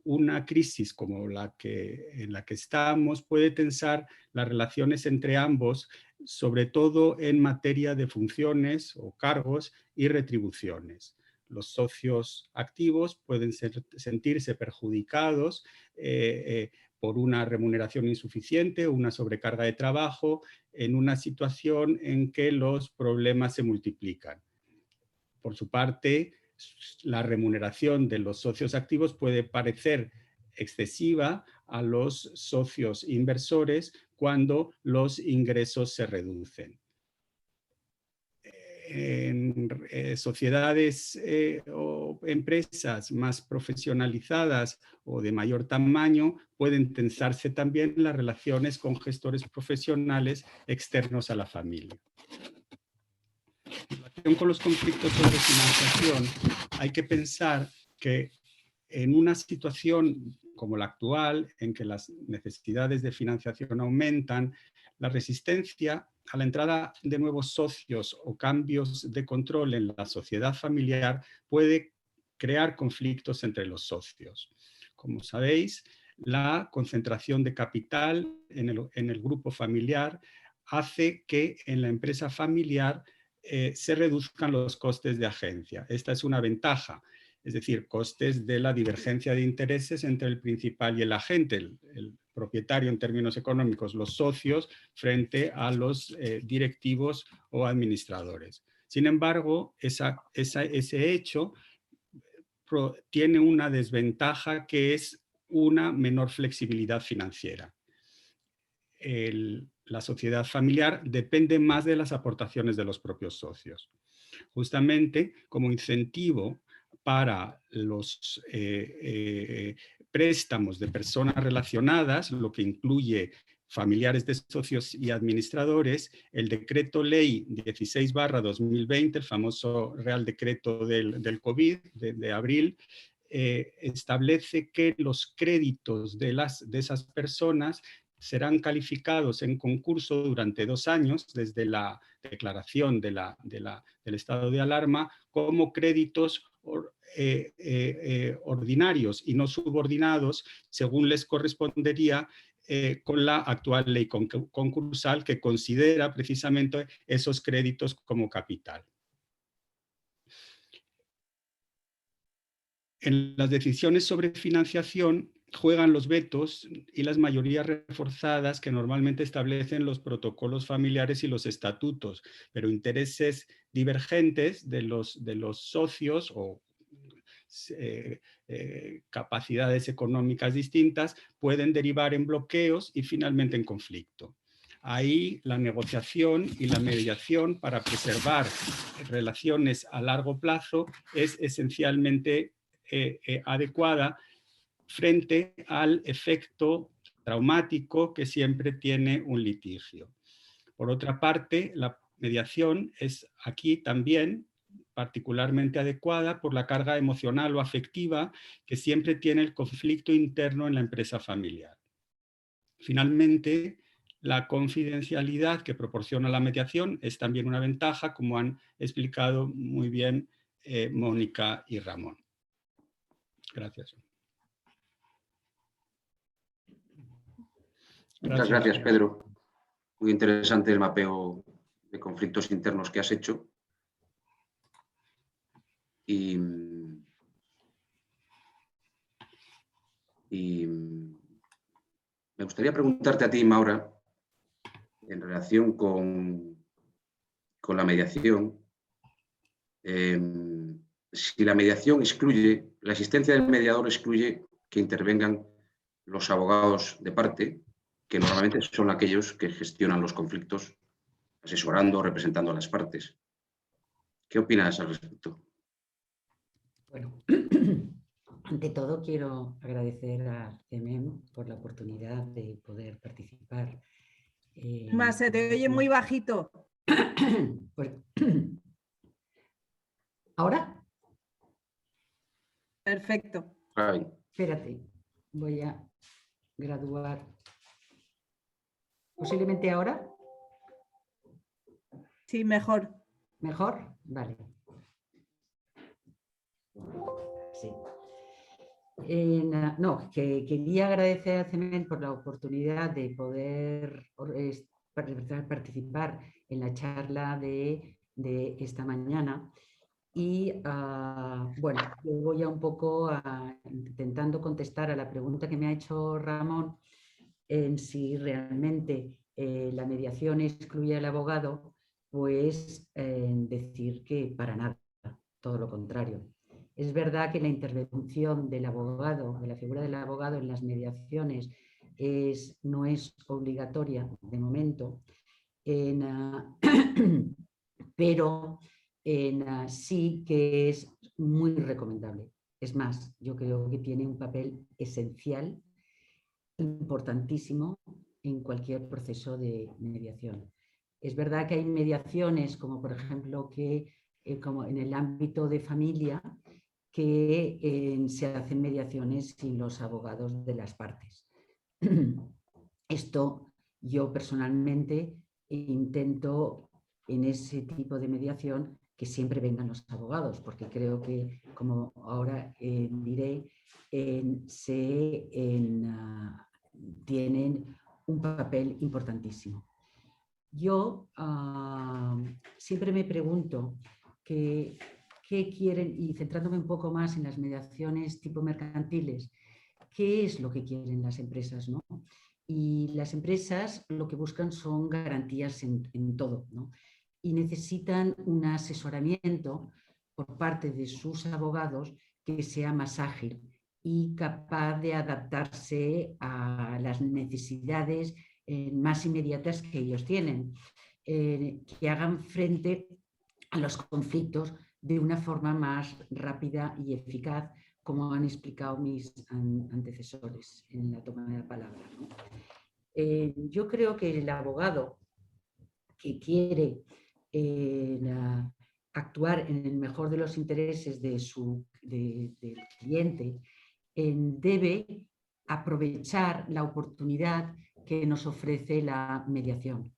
Una crisis como en la que estamos puede tensar las relaciones entre ambos, sobre todo en materia de funciones o cargos y retribuciones. Los socios activos pueden sentirse perjudicados por una remuneración insuficiente o una sobrecarga de trabajo en una situación en que los problemas se multiplican. Por su parte, la remuneración de los socios activos puede parecer excesiva a los socios inversores cuando los ingresos se reducen. En sociedades o empresas más profesionalizadas o de mayor tamaño pueden tensarse también las relaciones con gestores profesionales externos a la familia. En relación con los conflictos sobre financiación, hay que pensar que en una situación como la actual, en que las necesidades de financiación aumentan, la resistencia a la entrada de nuevos socios o cambios de control en la sociedad familiar puede crear conflictos entre los socios. Como sabéis, la concentración de capital en el grupo familiar hace que en la empresa familiar se reduzcan los costes de agencia. Esta es una ventaja, es decir, costes de la divergencia de intereses entre el principal y el agente, el propietario en términos económicos, los socios, frente a los directivos o administradores. Sin embargo, ese hecho tiene una desventaja, que es una menor flexibilidad financiera. La sociedad familiar depende más de las aportaciones de los propios socios. Justamente como incentivo para los préstamos de personas relacionadas, lo que incluye familiares de socios y administradores, el decreto ley 16/2020, el famoso Real Decreto del COVID de abril, establece que los créditos de esas personas serán calificados en concurso durante 2 años, desde la declaración del estado de alarma, como créditos ordinarios y no subordinados, según les correspondería con la actual ley concursal, que considera precisamente esos créditos como capital. En las decisiones sobre financiación juegan los vetos y las mayorías reforzadas que normalmente establecen los protocolos familiares y los estatutos, pero intereses divergentes de los socios o capacidades económicas distintas pueden derivar en bloqueos y finalmente en conflicto. Ahí la negociación y la mediación para preservar relaciones a largo plazo es esencialmente adecuada frente al efecto traumático que siempre tiene un litigio. Por otra parte, la mediación es aquí también particularmente adecuada por la carga emocional o afectiva que siempre tiene el conflicto interno en la empresa familiar. Finalmente, la confidencialidad que proporciona la mediación es también una ventaja, como han explicado muy bien Mónica y Ramón. Gracias. Muchas gracias, Pedro. Muy interesante el mapeo de conflictos internos que has hecho. Y me gustaría preguntarte a ti, Maura, en relación con la mediación, si la mediación excluye, la existencia del mediador excluye que intervengan los abogados de parte, que normalmente son aquellos que gestionan los conflictos, asesorando o representando a las partes. ¿Qué opinas al respecto? Bueno, ante todo quiero agradecer a CEMEN por la oportunidad de poder participar. Más se te oye muy bajito. ¿Ahora? Perfecto. Ay. Espérate, voy a graduar. ¿Posiblemente ahora? Sí, mejor. ¿Mejor? Vale. Sí. No, que quería agradecer a CEMEN por la oportunidad de poder participar en la charla de esta mañana. Y bueno, yo voy a un poco intentando contestar a la pregunta que me ha hecho Ramón en si realmente la mediación excluye al abogado, pues decir que para nada, todo lo contrario. Es verdad que la intervención del abogado, de la figura del abogado en las mediaciones no es obligatoria de momento, pero sí que es muy recomendable. Es más, yo creo que tiene un papel esencial, importantísimo en cualquier proceso de mediación. Es verdad que hay mediaciones, como por ejemplo como en el ámbito de familia, que se hacen mediaciones sin los abogados de las partes. Esto yo personalmente intento en ese tipo de mediación que siempre vengan los abogados, porque creo que, como ahora diré, tienen un papel importantísimo. Yo siempre me pregunto qué quieren, y centrándome un poco más en las mediaciones tipo mercantiles, ¿qué es lo que quieren las empresas, ¿no? Y las empresas lo que buscan son garantías en todo, ¿no? Y necesitan un asesoramiento por parte de sus abogados que sea más ágil y capaz de adaptarse a las necesidades más inmediatas que ellos tienen, que hagan frente a los conflictos de una forma más rápida y eficaz, como han explicado mis antecesores en la toma de la palabra, ¿no? Yo creo que el abogado que quiere actuar en el mejor de los intereses del cliente debe aprovechar la oportunidad que nos ofrece la mediación,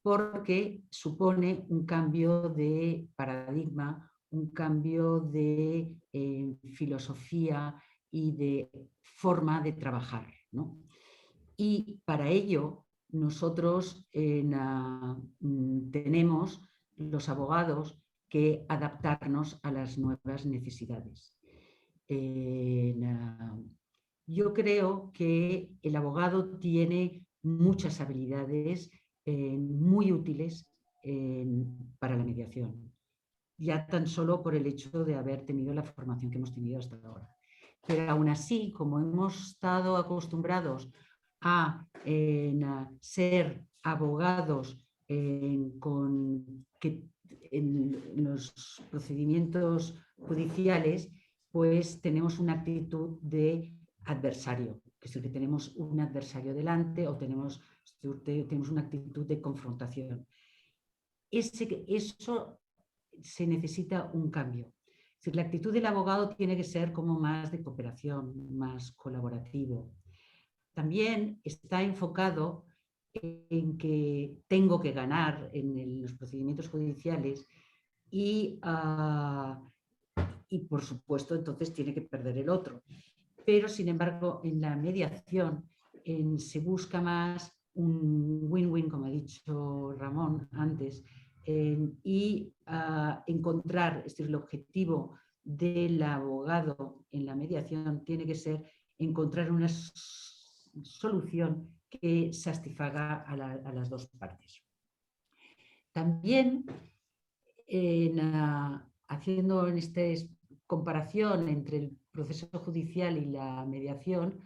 porque supone un cambio de paradigma, un cambio de filosofía y de forma de trabajar, ¿no? Y para ello nosotros tenemos, los abogados, que adaptarnos a las nuevas necesidades. Yo creo que el abogado tiene muchas habilidades muy útiles para la mediación, ya tan solo por el hecho de haber tenido la formación que hemos tenido hasta ahora. Pero aún así, como hemos estado acostumbrados a ser abogados en los procedimientos judiciales, pues tenemos una actitud de adversario, que es el que tenemos un adversario delante o tenemos una actitud de confrontación. Eso se necesita un cambio. Es decir, la actitud del abogado tiene que ser como más de cooperación, más colaborativo. También está enfocado en que tengo que ganar en los procedimientos judiciales y por supuesto entonces tiene que perder el otro. Pero sin embargo en la mediación se busca más un win-win, como ha dicho Ramón antes, y encontrar, este es el objetivo del abogado en la mediación, tiene que ser encontrar una solución que satisfaga a las dos partes. También haciendo esta comparación entre el proceso judicial y la mediación,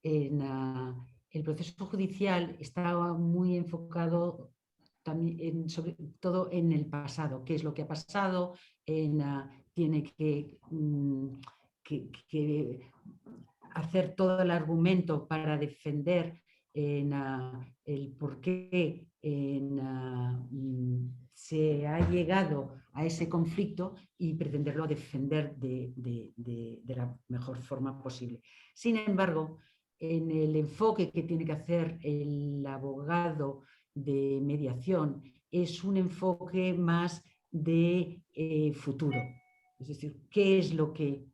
el proceso judicial está muy enfocado también sobre todo en el pasado, qué es lo que ha pasado, tiene que hacer todo el argumento para defender el por qué se ha llegado a ese conflicto y pretenderlo defender de la mejor forma posible. Sin embargo, en el enfoque que tiene que hacer el abogado de mediación es un enfoque más de futuro. Es decir, ¿qué es lo que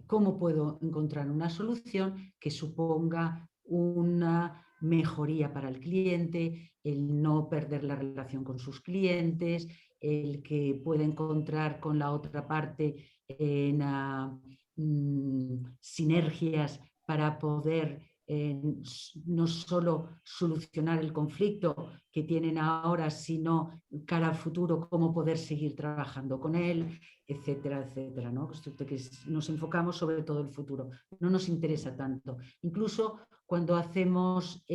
cómo puedo encontrar una solución que suponga una mejoría para el cliente, el no perder la relación con sus clientes, el que pueda encontrar con la otra parte sinergias para poder no solo solucionar el conflicto que tienen ahora, sino cara al futuro, cómo poder seguir trabajando con él, etcétera, etcétera, ¿no? Que nos enfocamos sobre todo el futuro, no nos interesa tanto. Incluso cuando hacemos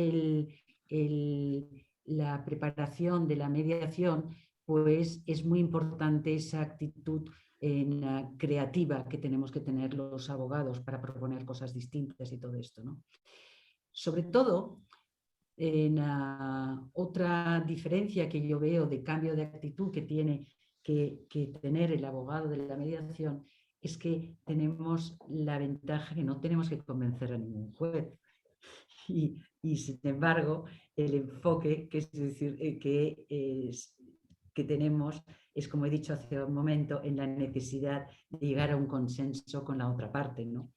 la preparación de la mediación, pues es muy importante esa actitud creativa que tenemos que tener los abogados para proponer cosas distintas y todo esto, ¿no? Sobre todo, otra diferencia que yo veo de cambio de actitud que tiene que tener el abogado de la mediación es que tenemos la ventaja que no tenemos que convencer a ningún juez. Y sin embargo, el enfoque que tenemos es, como he dicho hace un momento, en la necesidad de llegar a un consenso con la otra parte, ¿no?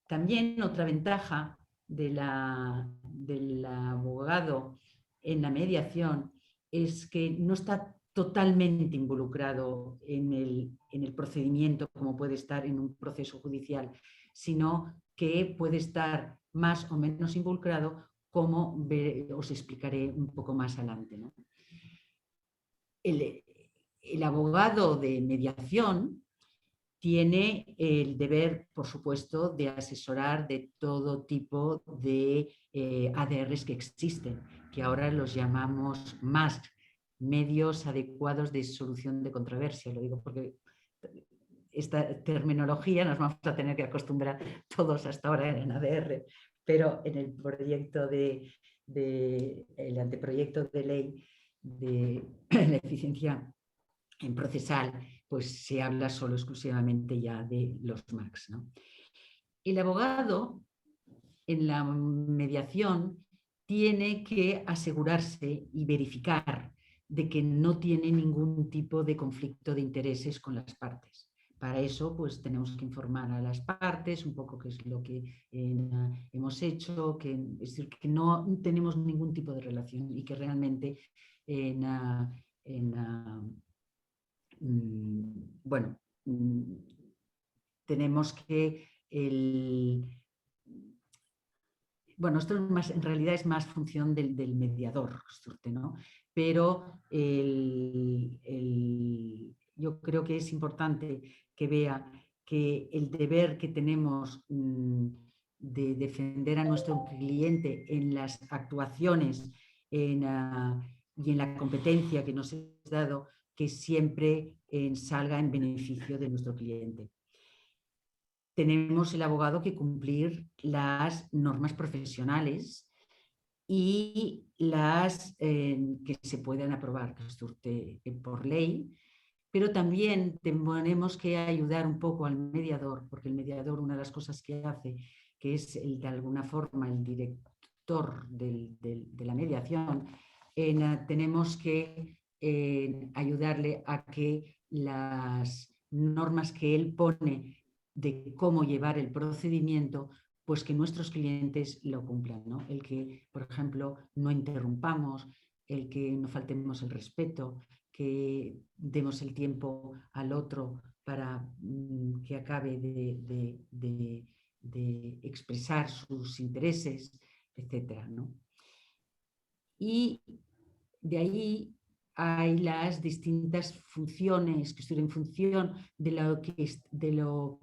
También otra ventaja del abogado en la mediación es que no está totalmente involucrado en el procedimiento como puede estar en un proceso judicial, sino que puede estar más o menos involucrado, como os explicaré un poco más adelante, ¿no? El abogado de mediación tiene el deber, por supuesto, de asesorar de todo tipo de ADRs que existen, que ahora los llamamos MASC, medios adecuados de solución de controversia. Lo digo porque esta terminología, nos vamos a tener que acostumbrar todos hasta ahora en ADR, pero en el proyecto el anteproyecto de ley de la eficiencia en procesal, pues se habla solo exclusivamente ya de los MACs, ¿no? El abogado en la mediación tiene que asegurarse y verificar de que no tiene ningún tipo de conflicto de intereses con las partes. Para eso, pues tenemos que informar a las partes un poco qué es lo que hemos hecho, es decir, que no tenemos ningún tipo de relación y que realmente bueno, tenemos que bueno, esto es más, en realidad es más función del mediador, ¿no? Pero yo creo que es importante que vea que el deber que tenemos de defender a nuestro cliente en las actuaciones y en la competencia que nos es dado, que siempre salga en beneficio de nuestro cliente. Tenemos el abogado que cumplir las normas profesionales y las que se puedan aprobar por ley, pero también tenemos que ayudar un poco al mediador, porque el mediador, una de las cosas que hace, que es de alguna forma el director de la mediación, tenemos que ayudarle a que las normas que él pone de cómo llevar el procedimiento, pues que nuestros clientes lo cumplan, ¿no? El que, por ejemplo, no interrumpamos, el que no faltemos el respeto, que demos el tiempo al otro para que acabe de expresar sus intereses, etcétera, ¿no? Y de ahí hay las distintas funciones que estoy en función de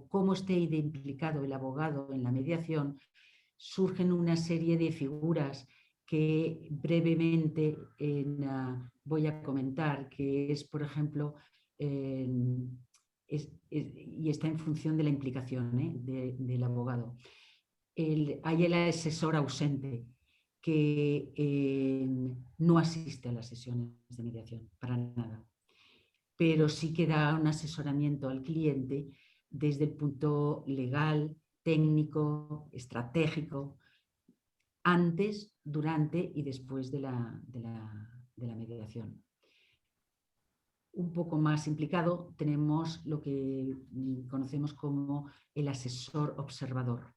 cómo esté implicado el abogado en la mediación. Surgen una serie de figuras que brevemente voy a comentar, que es, por ejemplo, y está en función de la implicación del abogado. Hay el asesor ausente, que no asiste a las sesiones de mediación, para nada, pero sí que da un asesoramiento al cliente desde el punto legal, técnico, estratégico, antes, durante y después de la mediación. Un poco más implicado tenemos lo que conocemos como el asesor observador.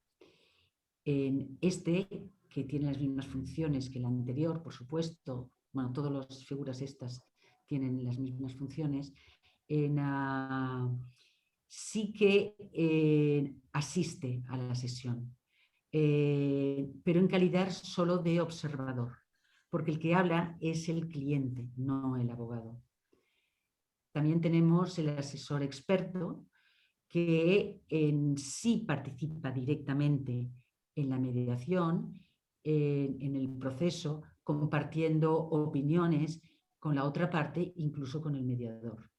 Que tiene las mismas funciones que el anterior, por supuesto, bueno, todas las figuras estas tienen las mismas funciones, sí que asiste a la sesión, pero en calidad solo de observador, porque el que habla es el cliente, no el abogado. También tenemos el asesor experto, que sí participa directamente en la mediación, en el proceso, compartiendo opiniones con la otra parte, incluso con el mediador.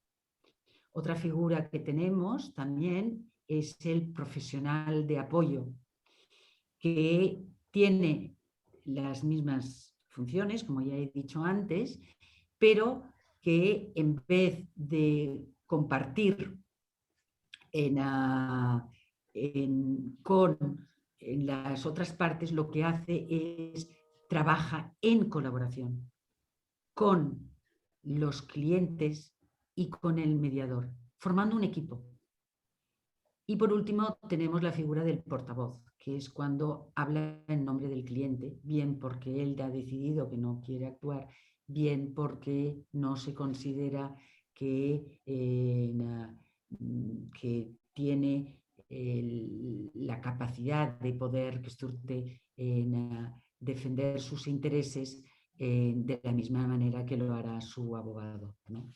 Otra figura que tenemos también es el profesional de apoyo, que tiene las mismas funciones, como ya he dicho antes, pero que en vez de compartir con las otras partes, lo que hace es trabaja en colaboración con los clientes y con el mediador, formando un equipo. Y por último tenemos la figura del portavoz, que es cuando habla en nombre del cliente, bien porque él ha decidido que no quiere actuar, bien porque no se considera que tiene la capacidad de poder defender sus intereses de la misma manera que lo hará su abogado, ¿no?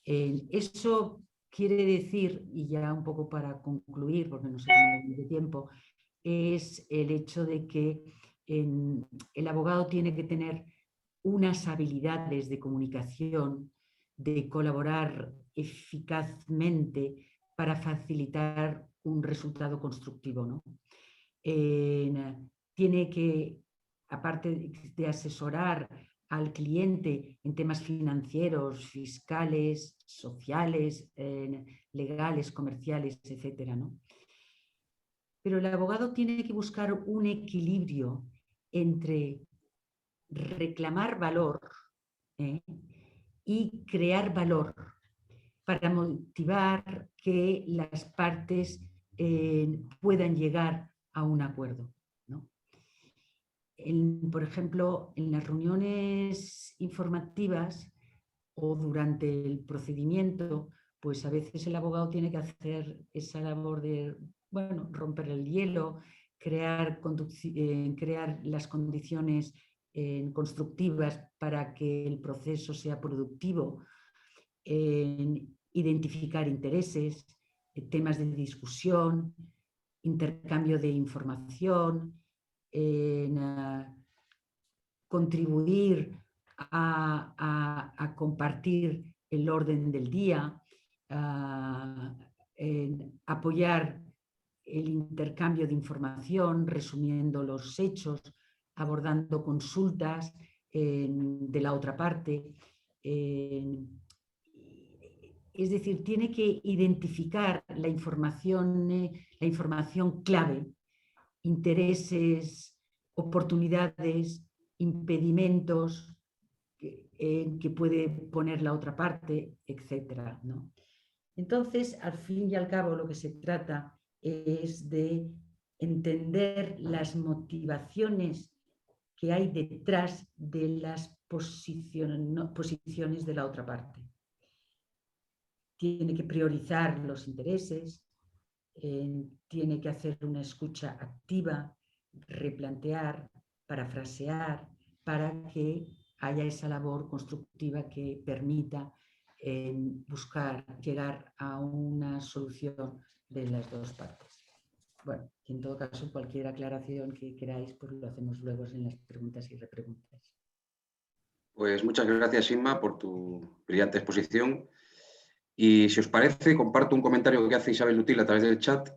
Eso quiere decir, y ya un poco para concluir, porque no sé cómo de tiempo, es el hecho de que el abogado tiene que tener unas habilidades de comunicación, de colaborar eficazmente para facilitar un resultado constructivo, ¿no? Tiene que, aparte de asesorar al cliente en temas financieros, fiscales, sociales, legales, comerciales, etcétera, ¿no? Pero el abogado tiene que buscar un equilibrio entre reclamar valor y crear valor para motivar que las partes puedan llegar a un acuerdo, ¿no? Por ejemplo, en las reuniones informativas o durante el procedimiento, pues a veces el abogado tiene que hacer esa labor de, bueno, romper el hielo, crear las condiciones constructivas para que el proceso sea productivo, identificar intereses, temas de discusión, intercambio de información, contribuir a compartir el orden del día, apoyar el intercambio de información, resumiendo los hechos, abordando consultas de la otra parte. Es decir, tiene que identificar la información clave, intereses, oportunidades, impedimentos que puede poner la otra parte, etc., ¿no? Entonces, al fin y al cabo, lo que se trata es de entender las motivaciones que hay detrás de las posiciones de la otra parte. Tiene que priorizar los intereses, tiene que hacer una escucha activa, replantear, parafrasear, para que haya esa labor constructiva que permita llegar a una solución de las dos partes. Bueno, en todo caso, cualquier aclaración que queráis, pues lo hacemos luego en las preguntas y repreguntas. Pues muchas gracias, Inma, por tu brillante exposición. Y si os parece, comparto un comentario que hace Isabel Lutil a través del chat,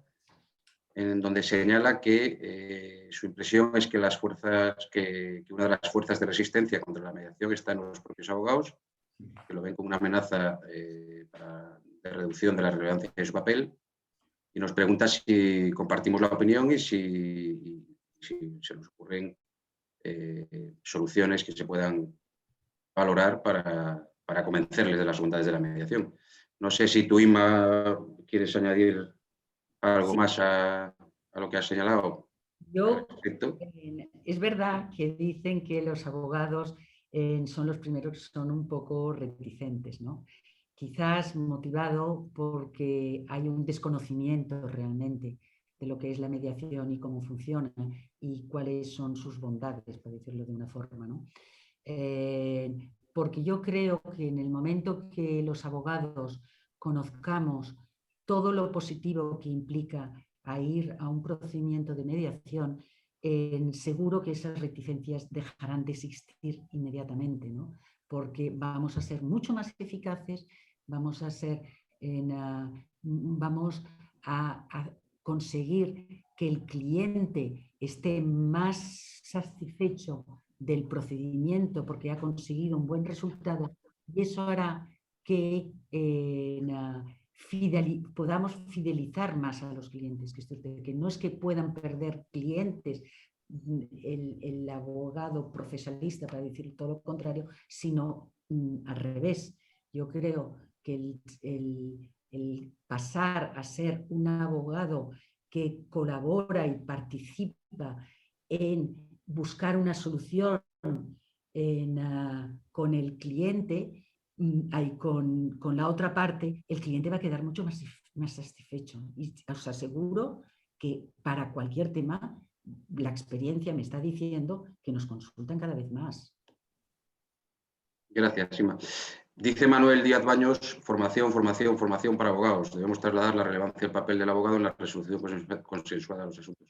en donde señala que su impresión es que una de las fuerzas de resistencia contra la mediación está en los propios abogados, que lo ven como una amenaza de reducción de la relevancia de su papel, y nos pregunta si compartimos la opinión y si se nos ocurren soluciones que se puedan valorar para convencerles de las bondades de la mediación. No sé si tú, Inma, quieres añadir algo más a lo que has señalado. Es verdad que dicen que los abogados son los primeros que son un poco reticentes, ¿no? Quizás motivado porque hay un desconocimiento realmente de lo que es la mediación y cómo funciona y cuáles son sus bondades, por decirlo de una forma, ¿no? Porque yo creo que en el momento que los abogados conozcamos todo lo positivo que implica a ir a un procedimiento de mediación, seguro que esas reticencias dejarán de existir inmediatamente, ¿no? Porque vamos a ser mucho más eficaces, vamos a conseguir que el cliente esté más satisfecho del procedimiento porque ha conseguido un buen resultado, y eso hará que podamos fidelizar más a los clientes, que no es que puedan perder clientes el abogado procesalista, para decir todo lo contrario, sino al revés. Yo creo que el pasar a ser un abogado que colabora y participa en buscar una solución con el cliente, con la otra parte, el cliente va a quedar mucho más satisfecho. Y os aseguro que para cualquier tema, la experiencia me está diciendo que nos consultan cada vez más. Gracias, Inma. Dice Manuel Díaz Baños, formación para abogados. Debemos trasladar la relevancia del papel del abogado en la resolución consensuada de los asuntos.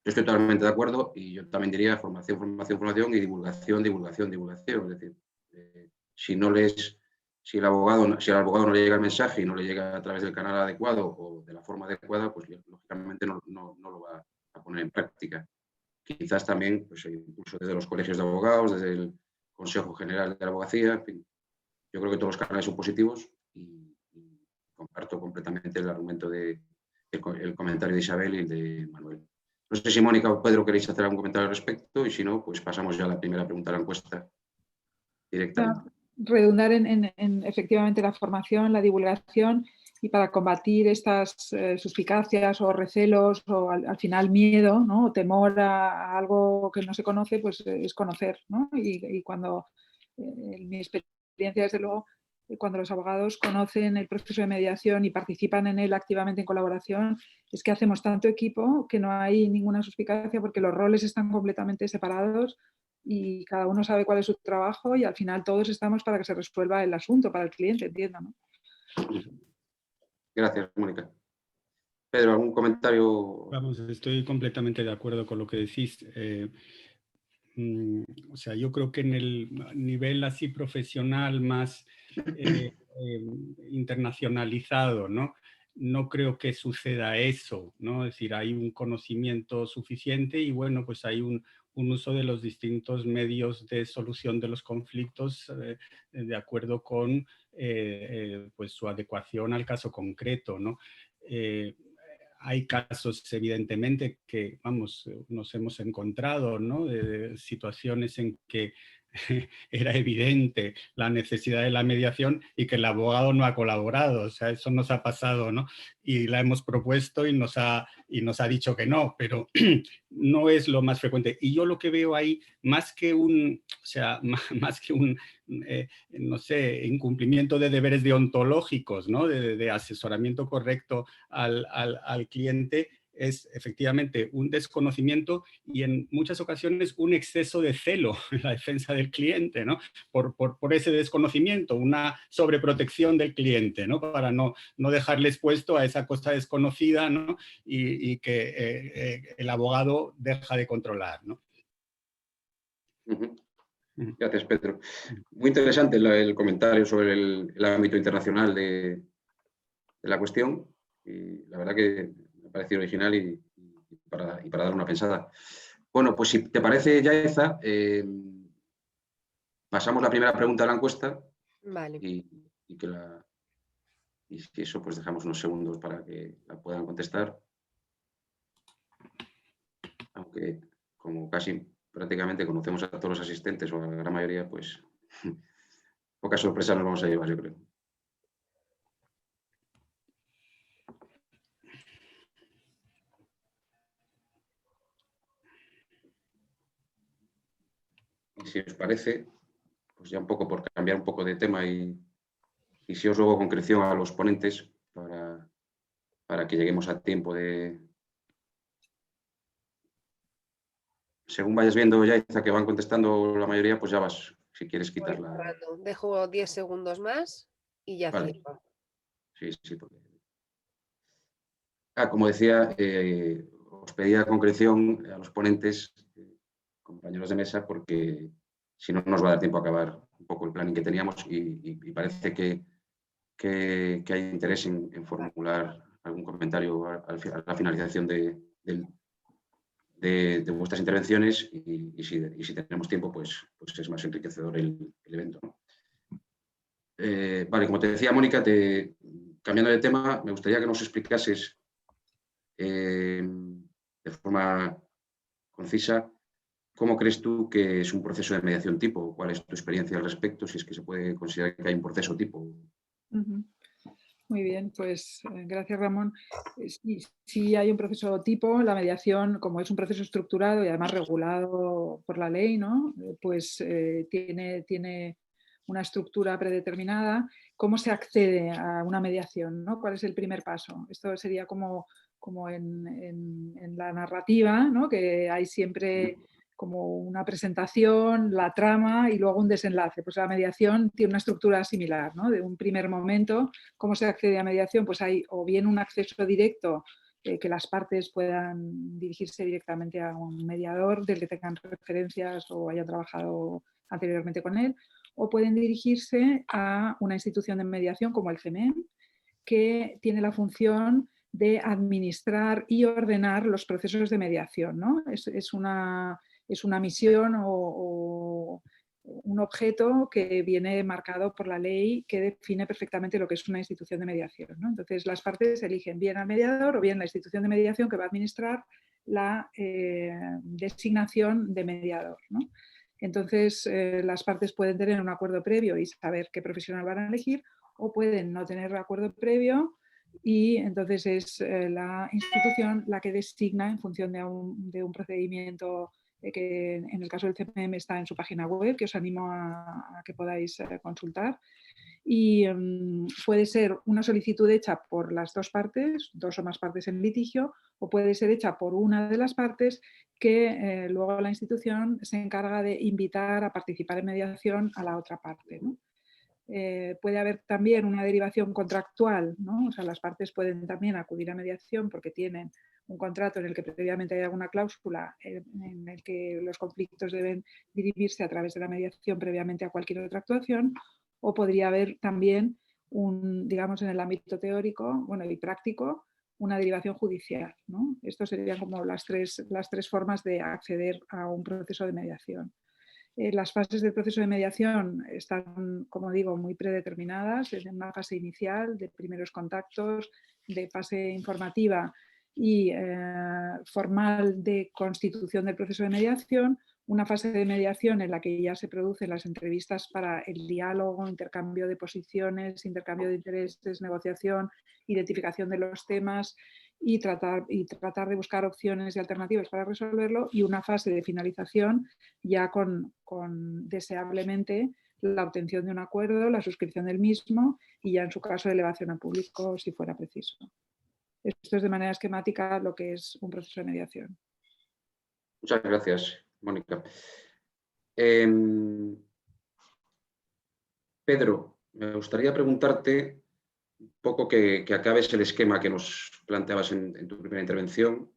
Yo estoy totalmente de acuerdo y yo también diría formación y divulgación. Es decir, si Si al abogado no le llega el mensaje y no le llega a través del canal adecuado o de la forma adecuada, pues lógicamente no lo va a poner en práctica. Quizás también pues, incluso desde los colegios de abogados, desde el Consejo General de la Abogacía, en fin, yo creo que todos los canales son positivos y comparto completamente el argumento el comentario de Isabel y el de Manuel. No sé si Mónica o Pedro queréis hacer algún comentario al respecto y si no, pues pasamos ya a la primera pregunta de la encuesta directamente. Redundar en efectivamente la formación, la divulgación, y para combatir estas suspicacias o recelos o al final miedo, ¿no? O temor a algo que no se conoce, pues es conocer, ¿no? Y cuando, en mi experiencia desde luego, cuando los abogados conocen el proceso de mediación y participan en él activamente en colaboración, es que hacemos tanto equipo que no hay ninguna suspicacia porque los roles están completamente separados y cada uno sabe cuál es su trabajo y al final todos estamos para que se resuelva el asunto, para el cliente, entienda, ¿no? Gracias, Mónica. Pedro, ¿algún comentario? Vamos, estoy completamente de acuerdo con lo que decís. O sea, yo creo que en el nivel así profesional más internacionalizado, ¿no? No creo que suceda eso, ¿no? Es decir, hay un conocimiento suficiente y bueno, pues hay un uso de los distintos medios de solución de los conflictos de acuerdo con pues su adecuación al caso concreto, ¿no? Hay casos, evidentemente, que, vamos, nos hemos encontrado, ¿no? De situaciones en que era evidente la necesidad de la mediación y que el abogado no ha colaborado. O sea, eso nos ha pasado, ¿no? Y la hemos propuesto y nos ha dicho que no, pero no es lo más frecuente. Y yo lo que veo ahí, más que un no sé, incumplimiento de deberes deontológicos, ¿no? De asesoramiento correcto al cliente, es efectivamente un desconocimiento y en muchas ocasiones un exceso de celo en la defensa del cliente, ¿no? Por ese desconocimiento, una sobreprotección del cliente, ¿no? Para no dejarle expuesto a esa cosa desconocida, ¿no? Y que el abogado deja de controlar, ¿no? Gracias, Pedro. Muy interesante el comentario sobre el ámbito internacional de la cuestión y la verdad que me ha parecido original y para dar una pensada. Bueno, pues si te parece, Yaeza, pasamos la primera pregunta de la encuesta. Vale. Y si eso, pues dejamos unos segundos para que la puedan contestar. Aunque, como casi prácticamente conocemos a todos los asistentes o a la gran mayoría, pues pocas sorpresas nos vamos a llevar, yo creo. Y si os parece, pues ya un poco por cambiar un poco de tema y si os ruego concreción a los ponentes para que lleguemos a tiempo de... Según vayas viendo, Yaeza, que van contestando la mayoría, pues ya vas, si quieres quitarla. Dejo 10 segundos más y ya vale. cierro. Sí, porque... como decía, os pedía concreción a los ponentes, compañeros de mesa, porque si no nos va a dar tiempo a acabar un poco el planning que teníamos y parece que hay interés en formular algún comentario a la finalización de vuestras intervenciones y si tenemos tiempo, pues es más enriquecedor el evento, ¿no? Vale, como te decía, Mónica, cambiando de tema, me gustaría que nos explicases de forma concisa cómo crees tú que es un proceso de mediación tipo, cuál es tu experiencia al respecto, si es que se puede considerar que hay un proceso tipo. Muy bien, pues gracias, Ramón. Sí hay un proceso tipo. La mediación, como es un proceso estructurado y además regulado por la ley, ¿no? Pues tiene una estructura predeterminada. ¿Cómo se accede a una mediación, ¿no? ¿Cuál es el primer paso? Esto sería como en la narrativa, ¿no? Que hay siempre como una presentación, la trama y luego un desenlace. Pues la mediación tiene una estructura similar, ¿no? De un primer momento. ¿Cómo se accede a mediación? Pues hay o bien un acceso directo, que las partes puedan dirigirse directamente a un mediador del que tengan referencias o hayan trabajado anteriormente con él, o pueden dirigirse a una institución de mediación como el CEMEM, que tiene la función de administrar y ordenar los procesos de mediación, ¿no? Es una misión o un objeto que viene marcado por la ley que define perfectamente lo que es una institución de mediación, ¿no? Entonces las partes eligen bien al mediador o bien la institución de mediación que va a administrar la designación de mediador, ¿no? Entonces las partes pueden tener un acuerdo previo y saber qué profesional van a elegir, o pueden no tener acuerdo previo y entonces es la institución la que designa en función de un procedimiento que en el caso del CEMEM está en su página web, que os animo a que podáis consultar. Y puede ser una solicitud hecha por las dos partes, dos o más partes en litigio, o puede ser hecha por una de las partes que luego la institución se encarga de invitar a participar en mediación a la otra parte, ¿no? Puede haber también una derivación contractual, ¿no? O sea, las partes pueden también acudir a mediación porque tienen un contrato en el que previamente hay alguna cláusula en el que los conflictos deben dirimirse a través de la mediación previamente a cualquier otra actuación, o podría haber también, digamos, en el ámbito teórico, bueno, y práctico, una derivación judicial, ¿no? Estas serían como las tres formas de acceder a un proceso de mediación. Las fases del proceso de mediación están, como digo, muy predeterminadas, desde una fase inicial de primeros contactos, de fase informativa y formal de constitución del proceso de mediación, una fase de mediación en la que ya se producen las entrevistas para el diálogo, intercambio de posiciones, intercambio de intereses, negociación, identificación de los temas y tratar de buscar opciones y alternativas para resolverlo, y una fase de finalización ya con deseablemente la obtención de un acuerdo, la suscripción del mismo y ya en su caso elevación a público si fuera preciso. Esto es de manera esquemática lo que es un proceso de mediación. Muchas gracias, Mónica. Pedro, me gustaría preguntarte un poco que acabes el esquema que nos planteabas en tu primera intervención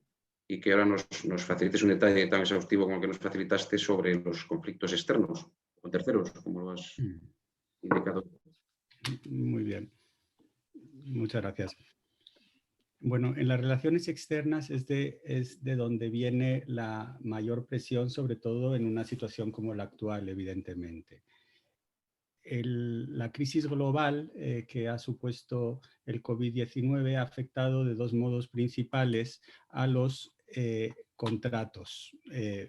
y que ahora nos facilites un detalle tan exhaustivo como el que nos facilitaste sobre los conflictos externos con terceros, como lo has indicado. Muy bien. Muchas gracias. Bueno, en las relaciones externas es de donde viene la mayor presión, sobre todo en una situación como la actual, evidentemente. La crisis global que ha supuesto el COVID-19 ha afectado de dos modos principales a los contratos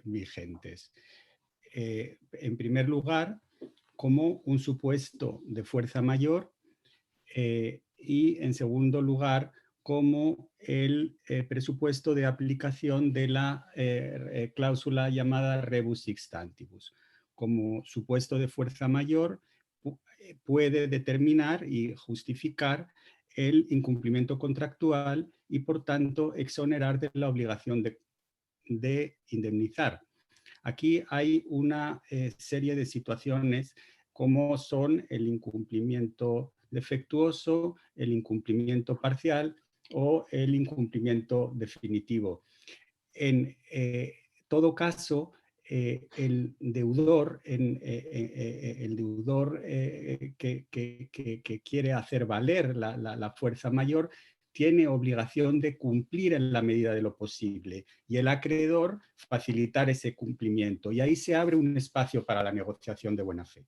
vigentes. En primer lugar, como un supuesto de fuerza mayor y en segundo lugar, como el presupuesto de aplicación de la cláusula llamada rebus sic stantibus. Como supuesto de fuerza mayor, puede determinar y justificar el incumplimiento contractual y, por tanto, exonerar de la obligación de indemnizar. Aquí hay una serie de situaciones como son el incumplimiento defectuoso, el incumplimiento parcial o el incumplimiento definitivo. En todo caso, el deudor, que quiere hacer valer la fuerza mayor tiene obligación de cumplir en la medida de lo posible y el acreedor facilitar ese cumplimiento. Y ahí se abre un espacio para la negociación de buena fe.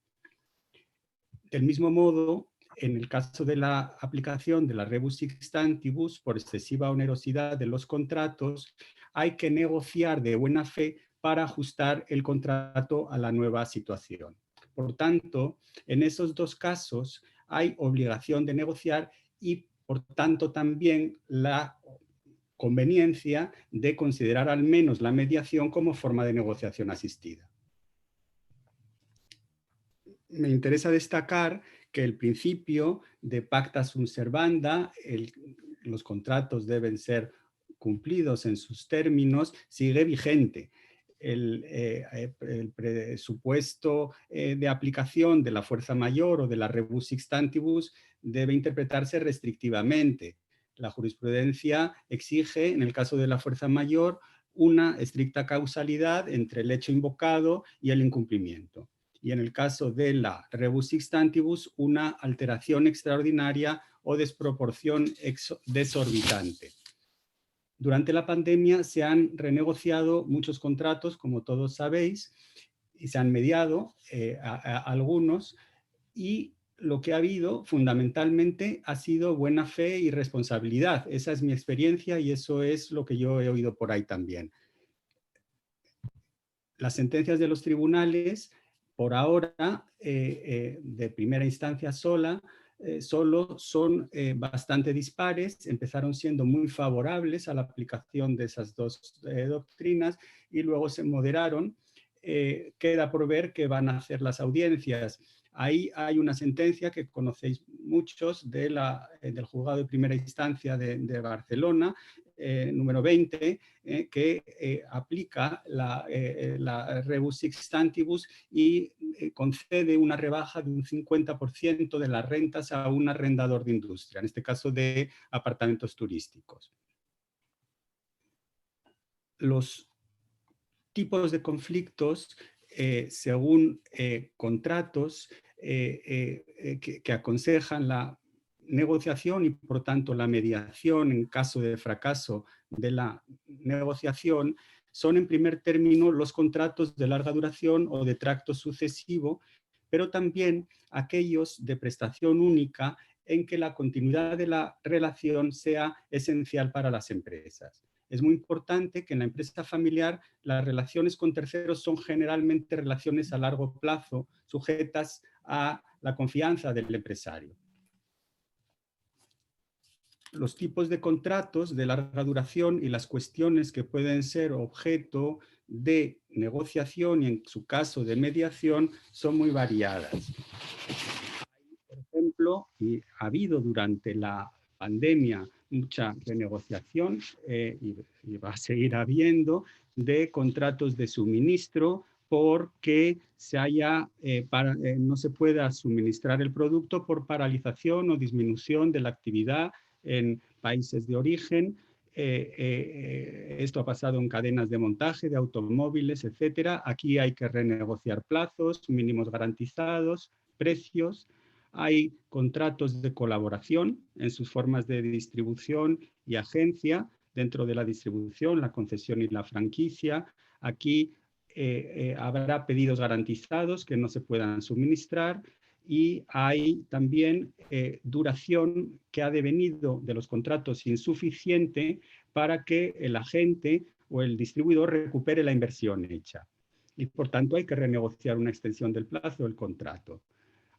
Del mismo modo, en el caso de la aplicación de la rebus sic stantibus, por excesiva onerosidad de los contratos, hay que negociar de buena fe para ajustar el contrato a la nueva situación. Por tanto, en esos dos casos hay obligación de negociar y, por tanto, también la conveniencia de considerar al menos la mediación como forma de negociación asistida. Me interesa destacar que el principio de pacta sunt servanda, los contratos deben ser cumplidos en sus términos, sigue vigente. El presupuesto de aplicación de la fuerza mayor o de la rebus sic stantibus debe interpretarse restrictivamente. La jurisprudencia exige, en el caso de la fuerza mayor, una estricta causalidad entre el hecho invocado y el incumplimiento. y en el caso de la rebus sixtantibus una alteración extraordinaria o desproporción desorbitante. Durante la pandemia se han renegociado muchos contratos, como todos sabéis, y se han mediado algunos, y lo que ha habido fundamentalmente ha sido buena fe y responsabilidad. Esa es mi experiencia y eso es lo que yo he oído por ahí también. Las sentencias de los tribunales, por ahora, de primera instancia solo son bastante dispares, empezaron siendo muy favorables a la aplicación de esas dos doctrinas y luego se moderaron. Queda por ver qué van a hacer las audiencias. Ahí hay una sentencia que conocéis muchos del juzgado de primera instancia de Barcelona, número 20, que aplica la rebus sixtantibus y concede una rebaja de un 50% de las rentas a un arrendador de industria, en este caso de apartamentos turísticos. Los tipos de conflictos según contratos que aconsejan la negociación y por tanto la mediación en caso de fracaso de la negociación son en primer término los contratos de larga duración o de tracto sucesivo, pero también aquellos de prestación única en que la continuidad de la relación sea esencial para las empresas. Es muy importante que en la empresa familiar las relaciones con terceros son generalmente relaciones a largo plazo, sujetas a la confianza del empresario. Los tipos de contratos de larga duración y las cuestiones que pueden ser objeto de negociación y en su caso de mediación son muy variadas. Por ejemplo, y ha habido durante la pandemia mucha renegociación y va a seguir habiendo de contratos de suministro porque no se pueda suministrar el producto por paralización o disminución de la actividad en países de origen. Esto ha pasado en cadenas de montaje de automóviles, etcétera. Aquí hay que renegociar plazos, mínimos garantizados, precios. Hay contratos de colaboración en sus formas de distribución y agencia dentro de la distribución, la concesión y la franquicia. Aquí habrá pedidos garantizados que no se puedan suministrar y hay también duración que ha devenido de los contratos insuficiente para que el agente o el distribuidor recupere la inversión hecha. Y por tanto hay que renegociar una extensión del plazo del contrato.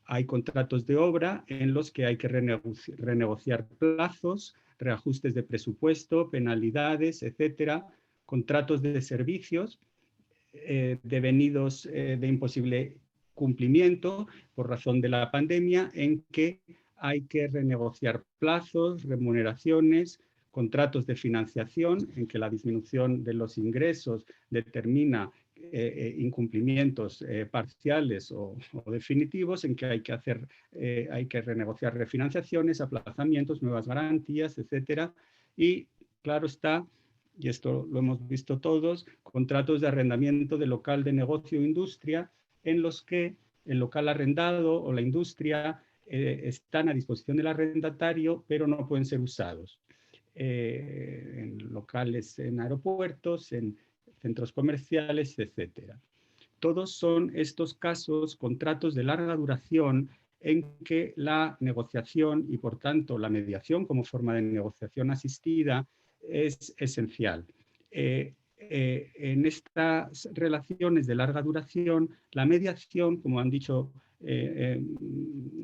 Hay contratos de obra en los que hay que renegociar plazos, reajustes de presupuesto, penalidades, etcétera. Contratos de servicios devenidos de imposible cumplimiento por razón de la pandemia, en que hay que renegociar plazos, remuneraciones, contratos de financiación, en que la disminución de los ingresos determina incumplimientos parciales o definitivos, en que hay que renegociar refinanciaciones, aplazamientos, nuevas garantías, etcétera. Y claro está, y esto lo hemos visto todos, contratos de arrendamiento de local de negocio o industria en los que el local arrendado o la industria están a disposición del arrendatario, pero no pueden ser usados. En locales, en aeropuertos, en centros comerciales, etcétera. Todos son estos casos, contratos de larga duración en que la negociación y por tanto la mediación como forma de negociación asistida es esencial. En estas relaciones de larga duración, la mediación, como han dicho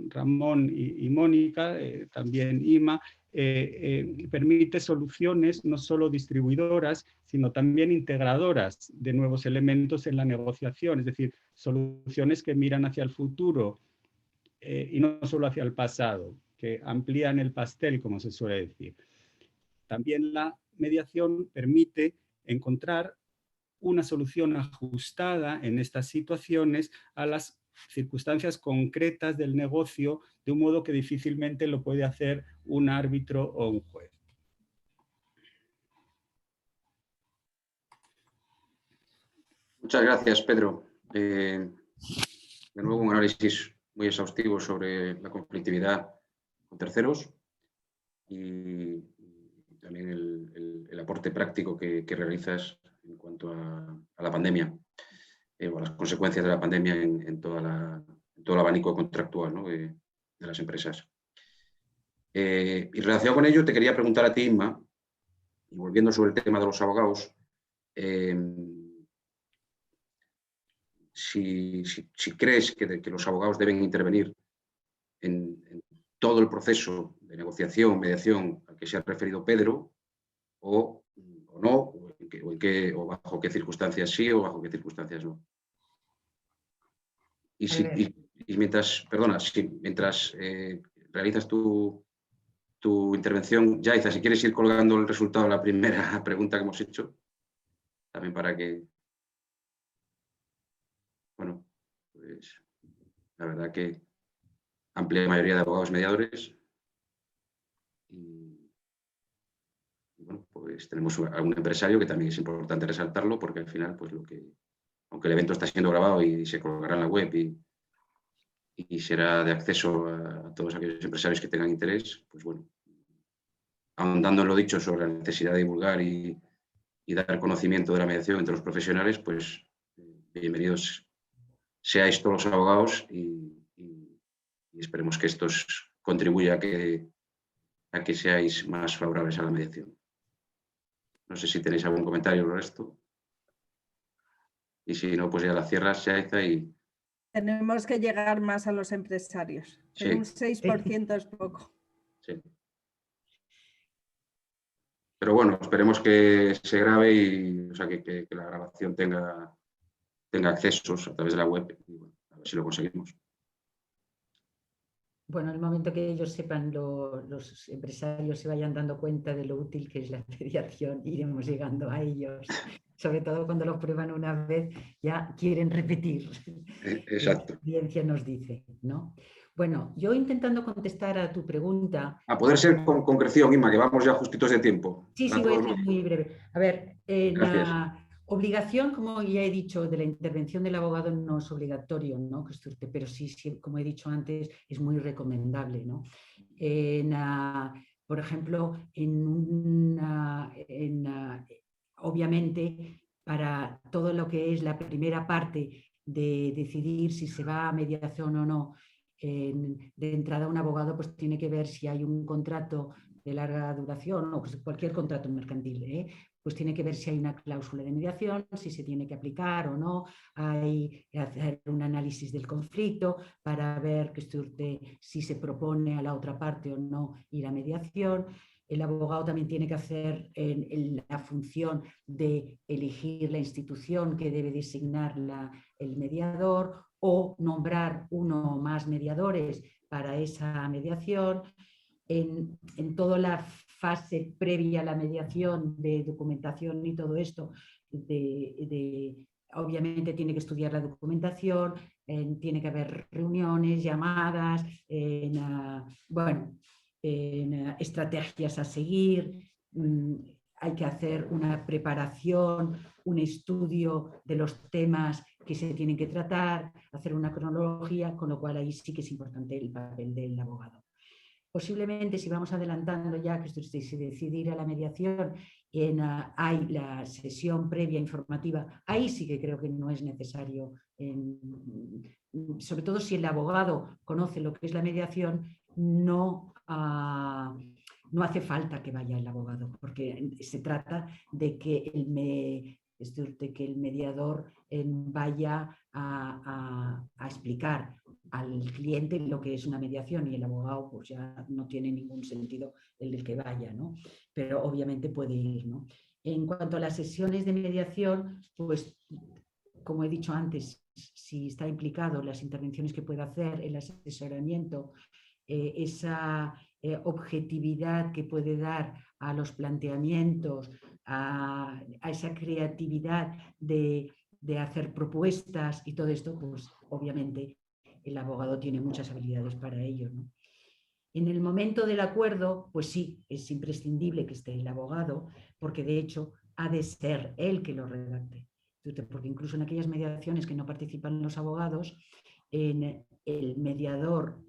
Ramón y Mónica, también Ima, permite soluciones no solo distribuidoras, sino también integradoras de nuevos elementos en la negociación, es decir, soluciones que miran hacia el futuro y no solo hacia el pasado, que amplían el pastel, como se suele decir. También la mediación permite encontrar una solución ajustada en estas situaciones a las circunstancias concretas del negocio, de un modo que difícilmente lo puede hacer un árbitro o un juez. Muchas gracias, Pedro. de nuevo, un análisis muy exhaustivo sobre la conflictividad con terceros y también el aporte práctico que realizas en cuanto a la pandemia, o a las consecuencias de la pandemia en todo el abanico contractual, ¿no?, de las empresas. Y relacionado con ello, te quería preguntar a ti, Inma, y volviendo sobre el tema de los abogados, si crees que los abogados deben intervenir en todo el proceso de negociación, mediación al que se ha referido Pedro, o no, o bajo qué circunstancias sí o bajo qué circunstancias no. Y mientras realizas tu intervención, Yaiza, si quieres ir colgando el resultado de la primera pregunta que hemos hecho, también para que, bueno, pues la verdad que amplia mayoría de abogados mediadores y bueno, pues tenemos algún empresario que también es importante resaltarlo porque al final, pues aunque el evento está siendo grabado y se colgará en la web y será de acceso a todos aquellos empresarios que tengan interés, pues bueno, ahondando en lo dicho sobre la necesidad de divulgar y dar conocimiento de la mediación entre los profesionales, pues bienvenidos seáis todos los abogados y esperemos que esto contribuya a que seáis más favorables a la mediación. No sé si tenéis algún comentario sobre esto. Y si no, pues ya la cierras, Yaiza, y... Tenemos que llegar más a los empresarios. Sí. Un 6% es poco. Sí. Pero bueno, esperemos que se grabe y, o sea, que la grabación tenga accesos a través de la web y bueno, a ver si lo conseguimos. Bueno, el momento que ellos sepan, los empresarios se vayan dando cuenta de lo útil que es la mediación, iremos llegando a ellos. Sobre todo cuando lo prueban una vez, ya quieren repetir. Exacto. La experiencia nos dice, ¿no? Bueno, yo intentando contestar a tu pregunta... A poder ser con concreción, Inma, que vamos ya justitos de tiempo. Sí, voy a ser muy breve. A ver, la obligación, como ya he dicho, de la intervención del abogado no es obligatorio, ¿no? Pero sí, como he dicho antes, es muy recomendable, ¿no? Por ejemplo, obviamente, para todo lo que es la primera parte de decidir si se va a mediación o no, de entrada un abogado pues tiene que ver si hay un contrato de larga duración o pues cualquier contrato mercantil, pues tiene que ver si hay una cláusula de mediación, si se tiene que aplicar o no, hay que hacer un análisis del conflicto para ver si se propone a la otra parte o no ir a mediación. El abogado también tiene que hacer la función de elegir la institución que debe designar el mediador o nombrar uno o más mediadores para esa mediación. En toda la fase previa a la mediación de documentación y todo esto, obviamente tiene que estudiar la documentación, tiene que haber reuniones, llamadas, estrategias a seguir, hay que hacer una preparación, un estudio de los temas que se tienen que tratar, hacer una cronología, con lo cual ahí sí que es importante el papel del abogado. Posiblemente, si vamos adelantando ya que se decide ir a la mediación, hay la sesión previa informativa, ahí sí que creo que no es necesario, sobre todo si el abogado conoce lo que es la mediación, no hace falta que vaya el abogado, porque se trata de que el mediador vaya a explicar al cliente lo que es una mediación, y el abogado pues ya no tiene ningún sentido el que vaya, ¿no? Pero obviamente puede ir, ¿no? En cuanto a las sesiones de mediación, pues como he dicho antes, si está implicado las intervenciones que puede hacer, el asesoramiento, esa objetividad que puede dar a los planteamientos, a esa creatividad de hacer propuestas y todo esto, pues obviamente el abogado tiene muchas habilidades para ello, ¿no? En el momento del acuerdo, pues sí, es imprescindible que esté el abogado, porque de hecho ha de ser él que lo redacte. Porque incluso en aquellas mediaciones que no participan los abogados, el mediador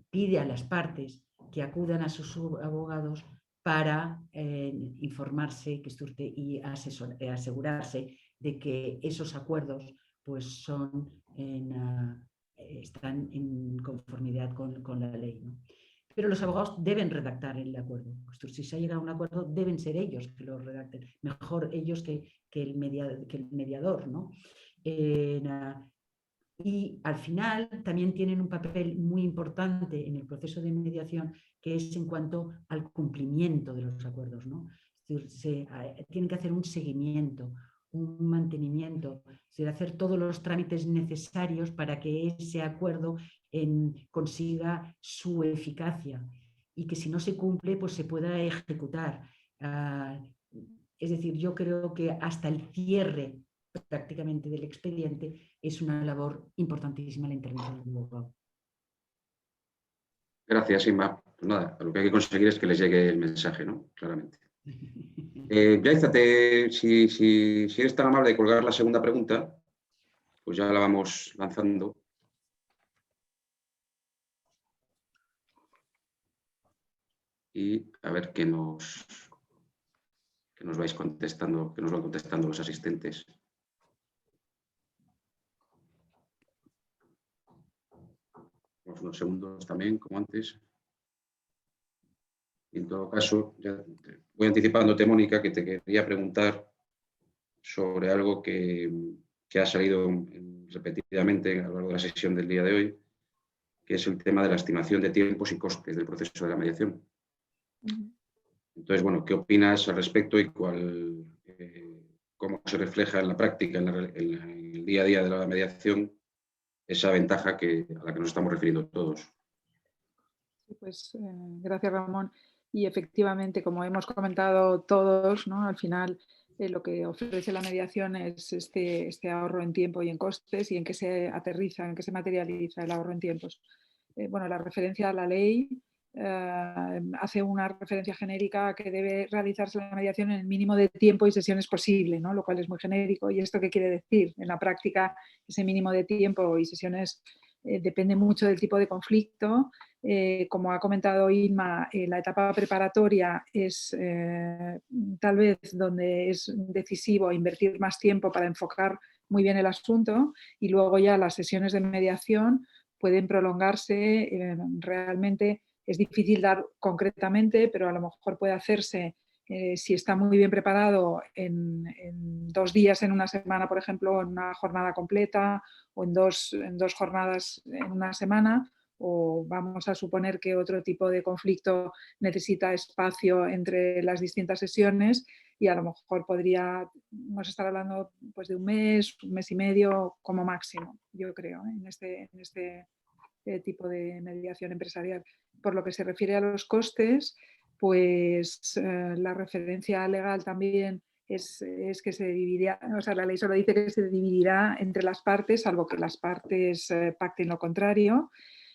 pide a las partes que acudan a sus abogados para informarse y asegurarse de que esos acuerdos pues, están en conformidad con la ley, ¿no? Pero los abogados deben redactar el acuerdo. Si se ha llegado a un acuerdo, deben ser ellos que lo redacten. Mejor ellos que el mediador, ¿no? Y al final también tienen un papel muy importante en el proceso de mediación, que es en cuanto al cumplimiento de los acuerdos, ¿no? Es decir, tienen que hacer un seguimiento, un mantenimiento, es decir, hacer todos los trámites necesarios para que ese acuerdo consiga su eficacia y que si no se cumple, pues se pueda ejecutar. Es decir, yo creo que hasta el cierre prácticamente del expediente es una labor importantísima la intervención del abogado. Gracias, Inma. Pues nada, lo que hay que conseguir es que les llegue el mensaje, ¿no? Claramente. Yaiza, si eres tan amable de colgar la segunda pregunta, pues ya la vamos lanzando. Y a ver qué nos vais contestando, que nos van contestando los asistentes. Unos segundos también, como antes. Y en todo caso, ya voy anticipándote, Mónica, que te quería preguntar sobre algo que ha salido repetidamente a lo largo de la sesión del día de hoy, que es el tema de la estimación de tiempos y costes del proceso de la mediación. Entonces, bueno, ¿qué opinas al respecto y cómo se refleja en la práctica, en el día a día de la mediación, esa ventaja a la que nos estamos refiriendo todos? Pues gracias, Ramón. Y efectivamente, como hemos comentado todos, ¿no? Al final lo que ofrece la mediación es este ahorro en tiempo y en costes, y en qué se aterriza, en qué se materializa el ahorro en tiempos. Bueno, la referencia a la ley hace una referencia genérica a que debe realizarse la mediación en el mínimo de tiempo y sesiones posible, ¿no? Lo cual es muy genérico. ¿Y esto qué quiere decir? En la práctica, ese mínimo de tiempo y sesiones depende mucho del tipo de conflicto. Como ha comentado Inma, la etapa preparatoria es tal vez donde es decisivo invertir más tiempo para enfocar muy bien el asunto, y luego ya las sesiones de mediación pueden prolongarse. Realmente es difícil dar concretamente, pero a lo mejor puede hacerse si está muy bien preparado en 2 días en una semana, por ejemplo, en una jornada completa, o en dos jornadas en una semana, o vamos a suponer que otro tipo de conflicto necesita espacio entre las distintas sesiones, y a lo mejor podríamos estar hablando pues, de un mes y medio como máximo, yo creo, en este tipo de mediación empresarial. Por lo que se refiere a los costes, pues la referencia legal también es que se dividirá, o sea, la ley solo dice que se dividirá entre las partes, salvo que las partes pacten lo contrario.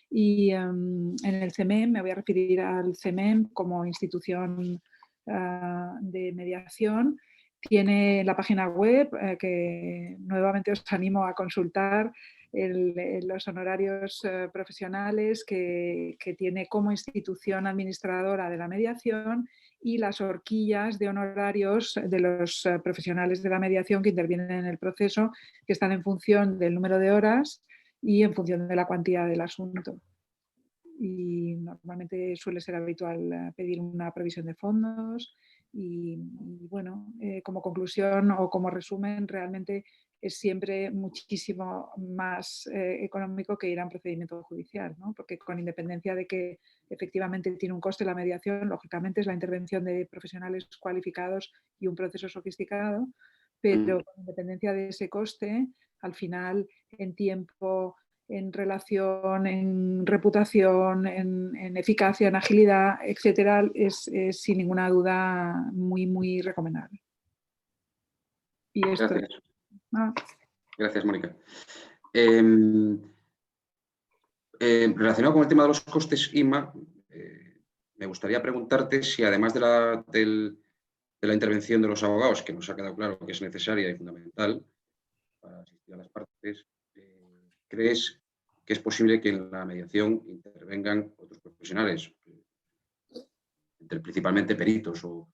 Y en el CEMEM, me voy a referir al CEMEM como institución de mediación, tiene la página web que nuevamente os animo a consultar, los honorarios profesionales que tiene como institución administradora de la mediación, y las horquillas de honorarios de los profesionales de la mediación que intervienen en el proceso, que están en función del número de horas y en función de la cuantía del asunto. Y normalmente suele ser habitual pedir una provisión de fondos. Y bueno, como conclusión o como resumen, realmente es siempre muchísimo más económico que ir a un procedimiento judicial, ¿no? Porque con independencia de que efectivamente tiene un coste la mediación, lógicamente es la intervención de profesionales cualificados y un proceso sofisticado, pero con independencia de ese coste, al final en tiempo, en relación, en reputación, en eficacia, en agilidad, etcétera, es sin ninguna duda muy, muy recomendable. Y esto. Gracias. Gracias, Mónica. Relacionado con el tema de los costes, Inma, me gustaría preguntarte si además de la intervención de los abogados, que nos ha quedado claro que es necesaria y fundamental para asistir a las partes, ¿crees que es posible que en la mediación intervengan otros profesionales, principalmente peritos o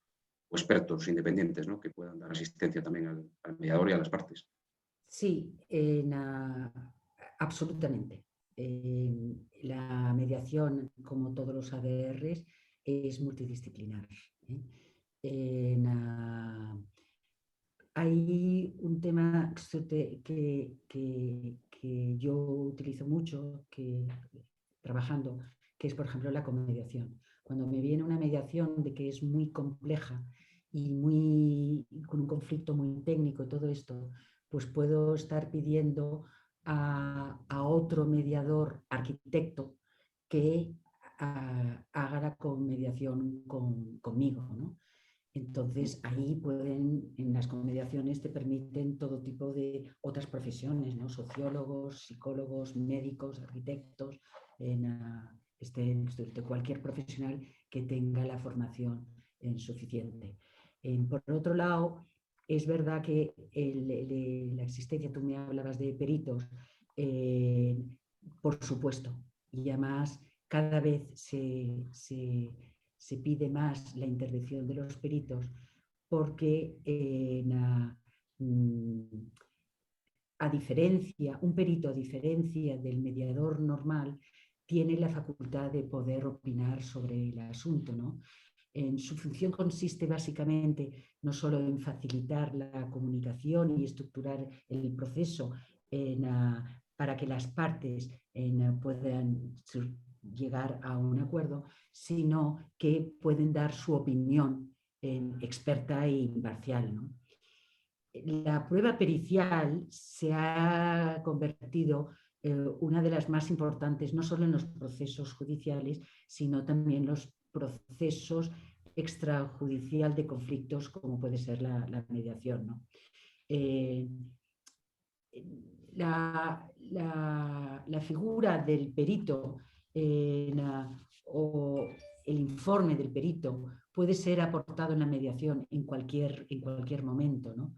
expertos independientes, ¿no?, que puedan dar asistencia también al mediador y a las partes. Sí, absolutamente. La mediación, como todos los ADRs, es multidisciplinar. Hay un tema que yo utilizo mucho trabajando, que es, por ejemplo, la comediación. Cuando me viene una mediación de que es muy compleja y con un conflicto muy técnico y todo esto, pues puedo estar pidiendo a otro mediador arquitecto que haga la comediación conmigo, ¿no? Entonces, ahí en las comediaciones te permiten todo tipo de otras profesiones, ¿no? Sociólogos, psicólogos, médicos, arquitectos, de cualquier profesional que tenga la formación suficiente. Por otro lado, es verdad que la existencia, tú me hablabas de peritos, por supuesto, y además cada vez se pide más la intervención de los peritos porque un perito, a diferencia del mediador normal, tiene la facultad de poder opinar sobre el asunto, ¿no? Su función consiste básicamente no solo en facilitar la comunicación y estructurar el proceso para que las partes puedan llegar a un acuerdo, sino que pueden dar su opinión experta e imparcial, ¿no? La prueba pericial se ha convertido una de las más importantes, no solo en los procesos judiciales, sino también en los procesos extrajudicial de conflictos, como puede ser la mediación, ¿no? La figura del perito o el informe del perito puede ser aportado en la mediación en cualquier momento, ¿no?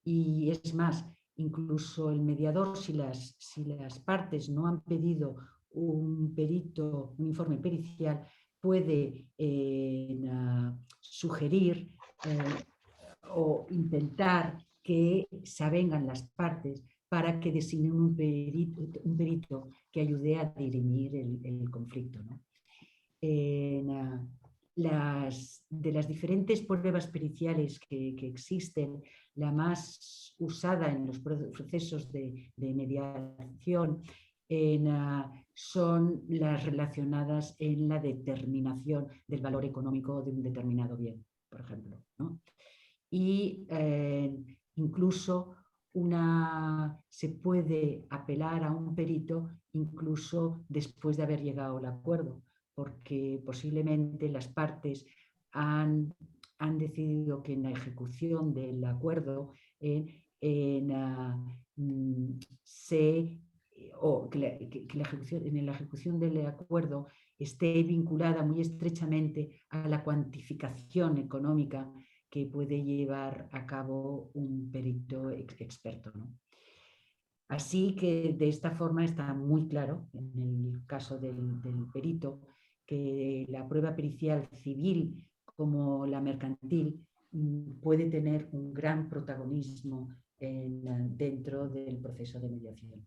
Y es más, incluso el mediador, si las partes no han pedido un informe pericial, puede sugerir o intentar que se avengan las partes para que designen un perito que ayude a dirimir el conflicto, ¿no? De las diferentes pruebas periciales que existen, la más usada en los procesos de mediación son las relacionadas en la determinación del valor económico de un determinado bien, por ejemplo, ¿no? Y incluso se puede apelar a un perito incluso después de haber llegado al acuerdo, porque posiblemente las partes han decidido que en la ejecución del acuerdo en la ejecución del acuerdo esté vinculada muy estrechamente a la cuantificación económica que puede llevar a cabo un perito experto, ¿no? Así que de esta forma está muy claro, en el caso del perito, que la prueba pericial civil como la mercantil puede tener un gran protagonismo dentro del proceso de mediación.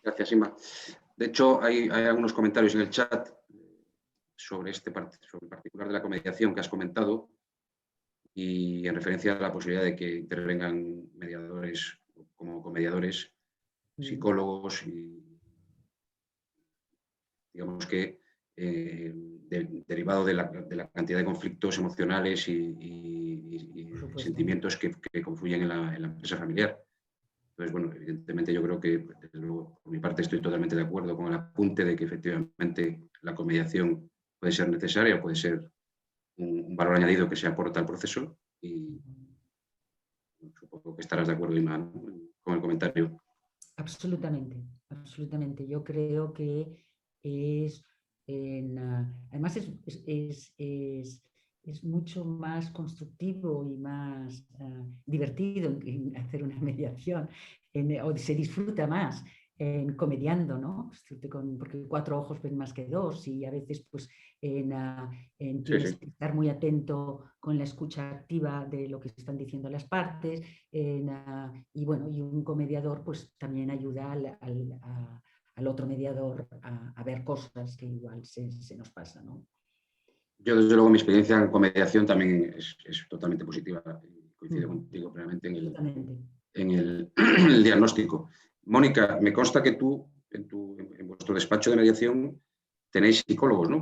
Gracias, Inma. De hecho, hay algunos comentarios en el chat sobre el particular de la comediación que has comentado y en referencia a la posibilidad de que intervengan mediadores como comediadores, psicólogos y digamos que derivado de la cantidad de conflictos emocionales y sentimientos que confluyen en la empresa familiar. Entonces, bueno, evidentemente yo creo que, desde luego, por mi parte estoy totalmente de acuerdo con el apunte de que efectivamente la comediación puede ser necesaria, puede ser un valor añadido que se aporta al proceso y supongo que estarás de acuerdo, Inma, con el comentario. Absolutamente, absolutamente. Yo creo que además es mucho más constructivo y más divertido en hacer una mediación, o se disfruta más comediando, ¿no? Porque 4 ojos ven más que 2 y a veces pues tienes que estar muy atento con la escucha activa de lo que están diciendo las partes y bueno, y un comediador pues también ayuda al otro mediador a ver cosas que igual se nos pasan, ¿no? Yo, desde luego, mi experiencia en comediación también es totalmente positiva. Coincido contigo plenamente en el diagnóstico. Mónica, me consta que tú, en vuestro despacho de mediación, tenéis psicólogos, ¿no?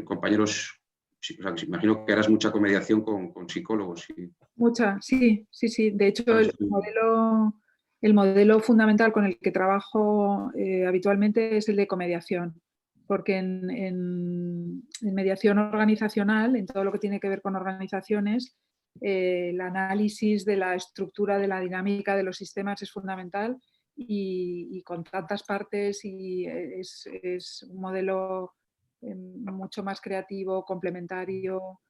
Compañeros, o sea, imagino que harás mucha comediación con psicólogos. Mucha, sí. De hecho, el modelo fundamental con el que trabajo habitualmente es el de comediación. Porque en mediación organizacional, en todo lo que tiene que ver con organizaciones, el análisis de la estructura, de la dinámica de los sistemas es fundamental y con tantas partes y es un modelo mucho más creativo, complementario,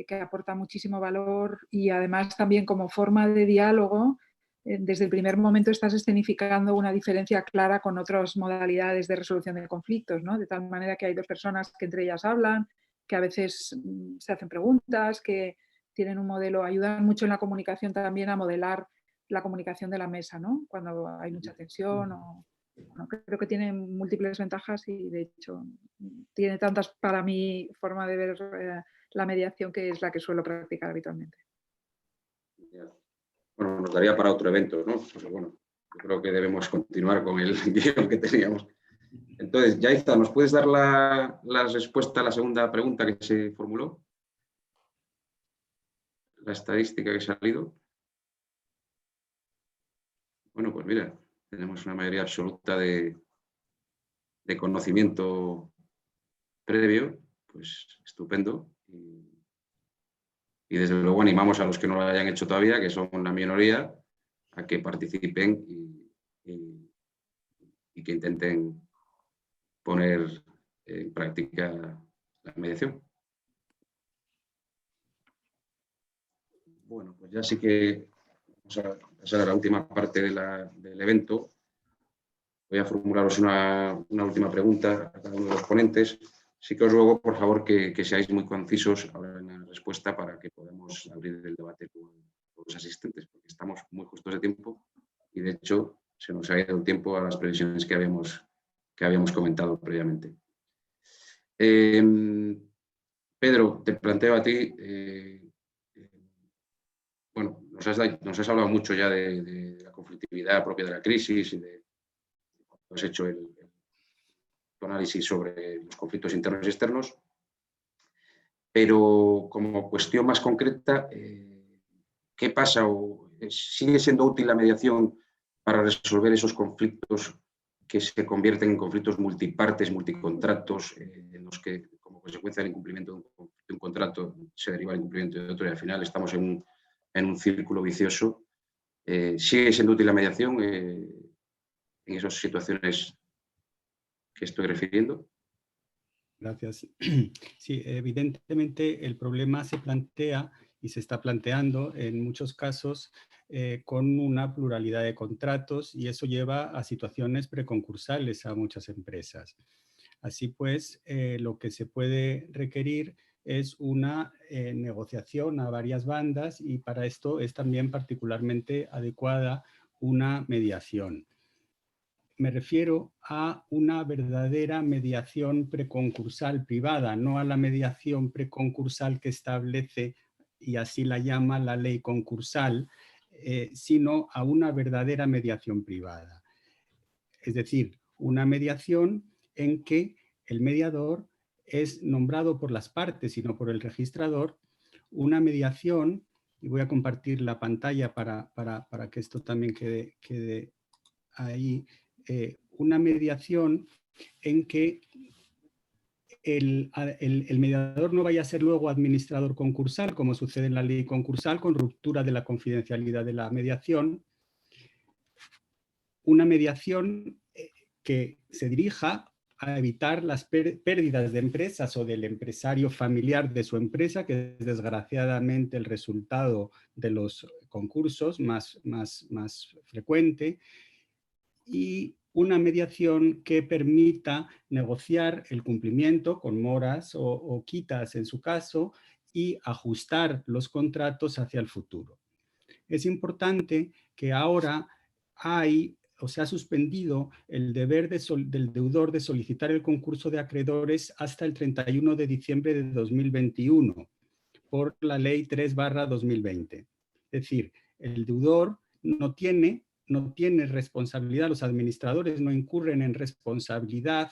que aporta muchísimo valor y además también como forma de diálogo. Desde el primer momento estás escenificando una diferencia clara con otras modalidades de resolución de conflictos, ¿no? De tal manera que hay 2 personas que entre ellas hablan, que a veces se hacen preguntas, que tienen un modelo, ayudan mucho en la comunicación también a modelar la comunicación de la mesa, ¿no? Cuando hay mucha tensión. Bueno, creo que tiene múltiples ventajas y de hecho tiene tantas, para mi forma de ver la mediación, que es la que suelo practicar habitualmente. Bueno, nos daría para otro evento, ¿no? Pero bueno, yo creo que debemos continuar con el guión que teníamos. Entonces, Yaiza, ¿nos puedes dar la respuesta a la segunda pregunta que se formuló? La estadística que ha salido. Bueno, pues mira, tenemos una mayoría absoluta de conocimiento previo, pues estupendo. Y desde luego animamos a los que no lo hayan hecho todavía, que son una minoría, a que participen y que intenten poner en práctica la mediación. Bueno, pues ya sí que vamos a pasar a la última parte del evento. Voy a formularos una última pregunta a cada uno de los ponentes. Sí que os ruego, por favor, que seáis muy concisos ahora en la respuesta para que podamos abrir el debate con los asistentes, porque estamos muy justos de tiempo y, de hecho, se nos ha ido el tiempo a las previsiones que habíamos comentado previamente. Pedro, te planteo a ti, bueno, nos has hablado mucho ya de la conflictividad propia de la crisis y has hecho tu análisis sobre los conflictos internos y externos, pero como cuestión más concreta, ¿qué pasa o sigue siendo útil la mediación para resolver esos conflictos que se convierten en conflictos multipartes, multicontratos, en los que, como consecuencia del incumplimiento de un contrato, se deriva el incumplimiento de otro y al final estamos en un círculo vicioso? ¿Sigue siendo útil la mediación en esas situaciones que estoy refiriendo? Gracias. Sí, evidentemente el problema se plantea y se está planteando en muchos casos con una pluralidad de contratos y eso lleva a situaciones preconcursales a muchas empresas. Así pues, lo que se puede requerir es una negociación a varias bandas y para esto es también particularmente adecuada una mediación. Me refiero a una verdadera mediación preconcursal privada, no a la mediación preconcursal que establece, y así la llama la ley concursal, sino a una verdadera mediación privada. Es decir, una mediación en que el mediador es nombrado por las partes y no por el registrador, una mediación, y voy a compartir la pantalla para que esto también quede ahí, una mediación en que el mediador no vaya a ser luego administrador concursal, como sucede en la ley concursal, con ruptura de la confidencialidad de la mediación. Una mediación que se dirija a evitar las pérdidas de empresas o del empresario familiar de su empresa, que es desgraciadamente el resultado de los concursos más frecuente, y una mediación que permita negociar el cumplimiento con moras o quitas en su caso y ajustar los contratos hacia el futuro. Es importante que ahora se ha suspendido el deber del deudor de solicitar el concurso de acreedores hasta el 31 de diciembre de 2021 por la Ley 3/2020. Es decir, el deudor no tiene responsabilidad, los administradores no incurren en responsabilidad,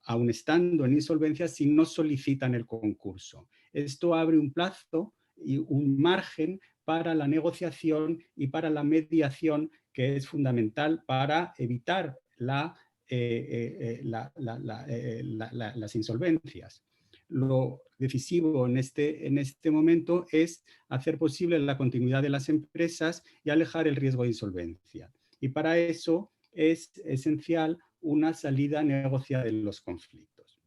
aun estando en insolvencia, si no solicitan el concurso. Esto abre un plazo y un margen para la negociación y para la mediación, que es fundamental para evitar las insolvencias. Lo decisivo en este momento es hacer posible la continuidad de las empresas y alejar el riesgo de insolvencia. Y para eso es esencial una salida negociada de los conflictos.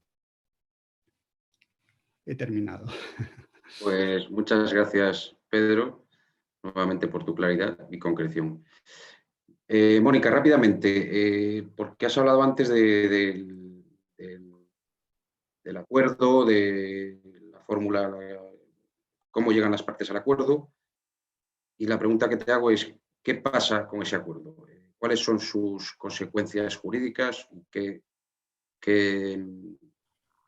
He terminado. Pues muchas gracias, Pedro, nuevamente por tu claridad y concreción. Mónica, rápidamente, porque has hablado antes del acuerdo, de la fórmula, cómo llegan las partes al acuerdo, y la pregunta que te hago es, ¿qué pasa con ese acuerdo? ¿Cuáles son sus consecuencias jurídicas?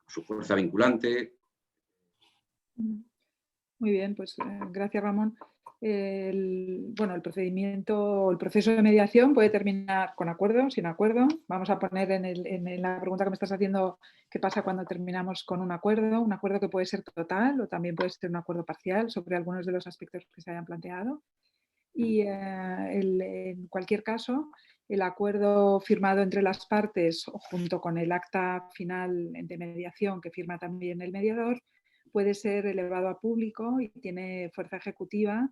¿Su fuerza vinculante? Muy bien, pues gracias, Ramón. El proceso de mediación puede terminar con acuerdo, sin acuerdo. Vamos a poner en la pregunta que me estás haciendo qué pasa cuando terminamos con un acuerdo que puede ser total o también puede ser un acuerdo parcial sobre algunos de los aspectos que se hayan planteado. Y en cualquier caso, el acuerdo firmado entre las partes junto con el acta final de mediación que firma también el mediador puede ser elevado a público y tiene fuerza ejecutiva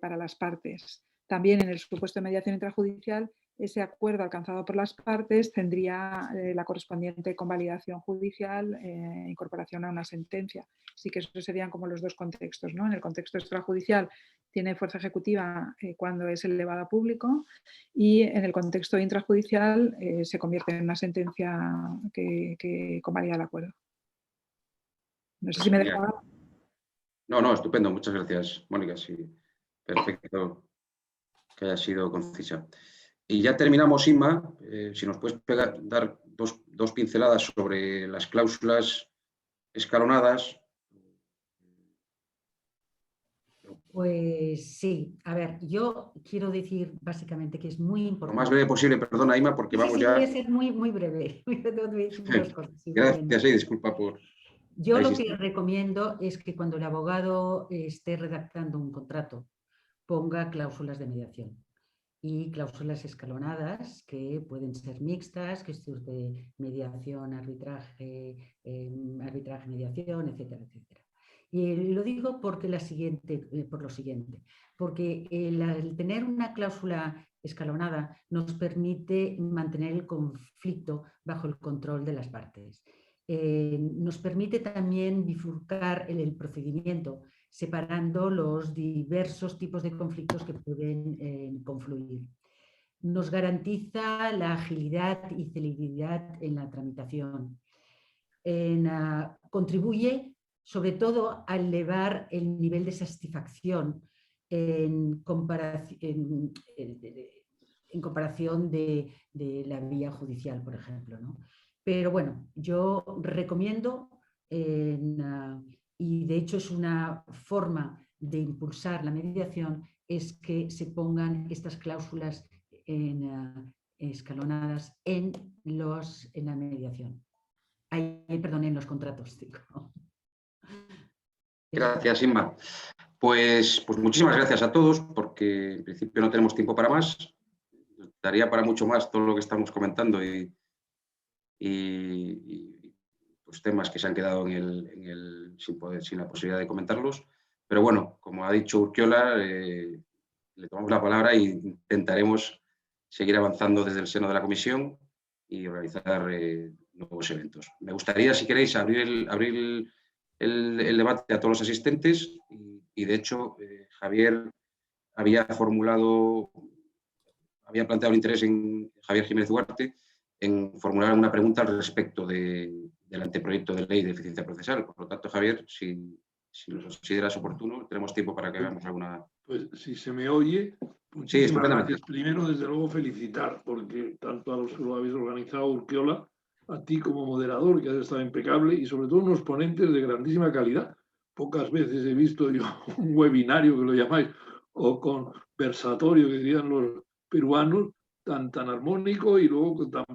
para las partes. También en el supuesto de mediación intrajudicial, ese acuerdo alcanzado por las partes tendría la correspondiente convalidación judicial e incorporación a una sentencia. Así que esos serían como los dos contextos, ¿no? En el contexto extrajudicial tiene fuerza ejecutiva cuando es elevado a público y en el contexto intrajudicial se convierte en una sentencia que convalida el acuerdo. No sé si me he dejado. No, estupendo. Muchas gracias, Mónica. Sí, perfecto que haya sido concisa. Y ya terminamos, Inma. Si nos puedes dar dos pinceladas sobre las cláusulas escalonadas. Pues sí, a ver, yo quiero decir básicamente que es muy importante. Lo más breve posible, perdona, Inma, porque vamos ya... Voy a ser muy breve. Gracias, disculpa por... Yo lo que recomiendo es que cuando el abogado esté redactando un contrato ponga cláusulas de mediación y cláusulas escalonadas que pueden ser mixtas, que es de mediación, arbitraje, mediación, etcétera, etcétera. Y lo digo porque por lo siguiente, porque el tener una cláusula escalonada nos permite mantener el conflicto bajo el control de las partes. Nos permite también bifurcar el procedimiento, separando los diversos tipos de conflictos que pueden confluir. Nos garantiza la agilidad y celeridad en la tramitación. Contribuye sobre todo a elevar el nivel de satisfacción en comparación de la vía judicial, por ejemplo, ¿no? Pero bueno, yo recomiendo, y de hecho es una forma de impulsar la mediación, es que se pongan estas cláusulas escalonadas en la mediación. En los contratos, digo. Gracias, Inma. Pues muchísimas gracias a todos, porque en principio no tenemos tiempo para más. Daría para mucho más todo lo que estamos comentando y pues temas que se han quedado sin la posibilidad de comentarlos. Pero bueno, como ha dicho Urquiola, le tomamos la palabra e intentaremos seguir avanzando desde el seno de la comisión y organizar nuevos eventos. Me gustaría, si queréis, abrir el debate a todos los asistentes y de hecho, Javier había planteado el interés en Javier Jiménez Duarte, en formular alguna pregunta al respecto del anteproyecto de ley de eficiencia procesal. Por lo tanto, Javier, si lo consideras oportuno, tenemos tiempo para que hagamos alguna... Pues si se me oye, Sí, muchísimas estupendamente. gracias. Primero, desde luego, felicitar, porque tanto a los que lo habéis organizado, Urquiola, a ti como moderador, que has estado impecable, y sobre todo unos ponentes de grandísima calidad. Pocas veces he visto yo un webinario, que lo llamáis, o conversatorio, que dirían los peruanos, tan armónico y luego con la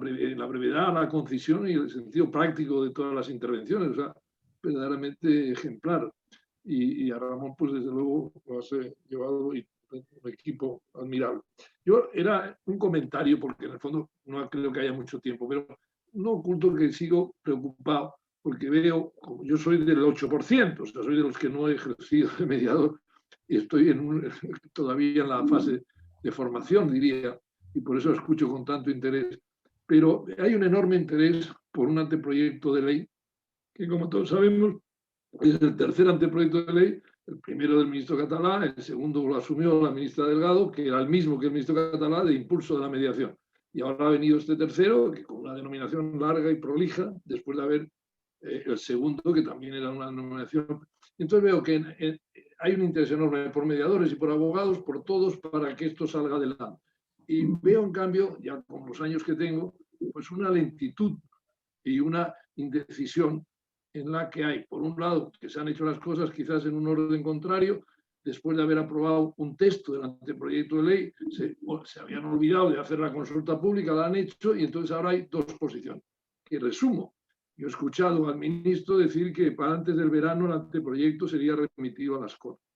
brevedad, la concisión y el sentido práctico de todas las intervenciones. O sea, verdaderamente ejemplar. Y a Ramón, pues desde luego lo has llevado y un equipo admirable. Yo era un comentario, porque en el fondo no creo que haya mucho tiempo, pero no oculto que sigo preocupado porque veo, como yo soy del 8%, o sea, soy de los que no he ejercido de mediador y estoy todavía en la fase de formación, diría, y por eso escucho con tanto interés. Pero hay un enorme interés por un anteproyecto de ley que, como todos sabemos, es el tercer anteproyecto de ley, el primero del ministro Catalá, el segundo lo asumió la ministra Delgado, que era el mismo que el ministro Catalá, de impulso de la mediación. Y ahora ha venido este tercero, que con una denominación larga y prolija, después de haber el segundo, que también era una denominación. Entonces veo que hay un interés enorme por mediadores y por abogados, por todos, para que esto salga adelante. Y veo, en cambio, ya con los años que tengo, pues una lentitud y una indecisión en la que hay, por un lado, que se han hecho las cosas quizás en un orden contrario, después de haber aprobado un texto del anteproyecto de ley, se habían olvidado de hacer la consulta pública, la han hecho, y entonces ahora hay dos posiciones. Que resumo, yo he escuchado al ministro decir que para antes del verano el anteproyecto sería remitido a las Cortes.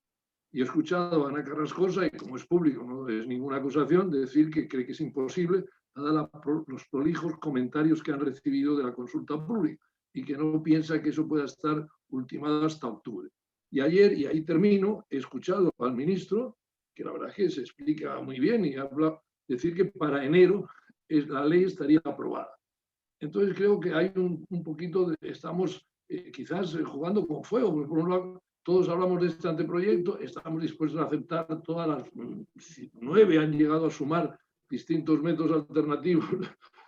Y he escuchado a Ana Carrascosa, y como es público, no es ninguna acusación, decir que cree que es imposible, dada los prolijos comentarios que han recibido de la consulta pública, y que no piensa que eso pueda estar ultimado hasta octubre. Y ayer, y ahí termino, he escuchado al ministro, que la verdad es que se explica muy bien y habla, decir que para enero la ley estaría aprobada. Entonces creo que hay un poquito estamos quizás jugando con fuego, porque por un lado todos hablamos de este anteproyecto, estamos dispuestos a aceptar todas las 9 han llegado a sumar distintos métodos alternativos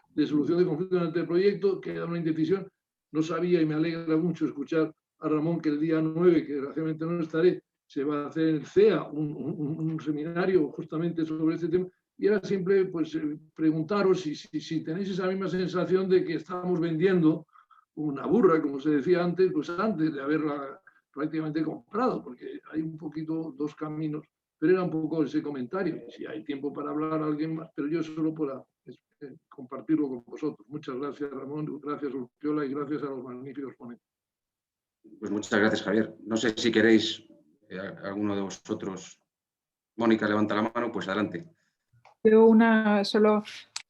de solución de conflictos en el anteproyecto, queda una indecisión. No sabía, y me alegra mucho escuchar a Ramón, que el día 9, que desgraciadamente no estaré, se va a hacer en el CEA un seminario justamente sobre este tema. Y era simple pues, preguntaros si tenéis esa misma sensación de que estamos vendiendo una burra, como se decía antes, pues antes de haberla prácticamente comprado, porque hay un poquito dos caminos. Pero era un poco ese comentario. Si hay tiempo para hablar a alguien más, pero yo solo para compartirlo con vosotros. Muchas gracias, Ramón, gracias, Urquiola, y gracias a los magníficos ponentes. Pues muchas gracias, Javier. No sé si queréis, alguno de vosotros, Mónica, levanta la mano, pues adelante. Yo solo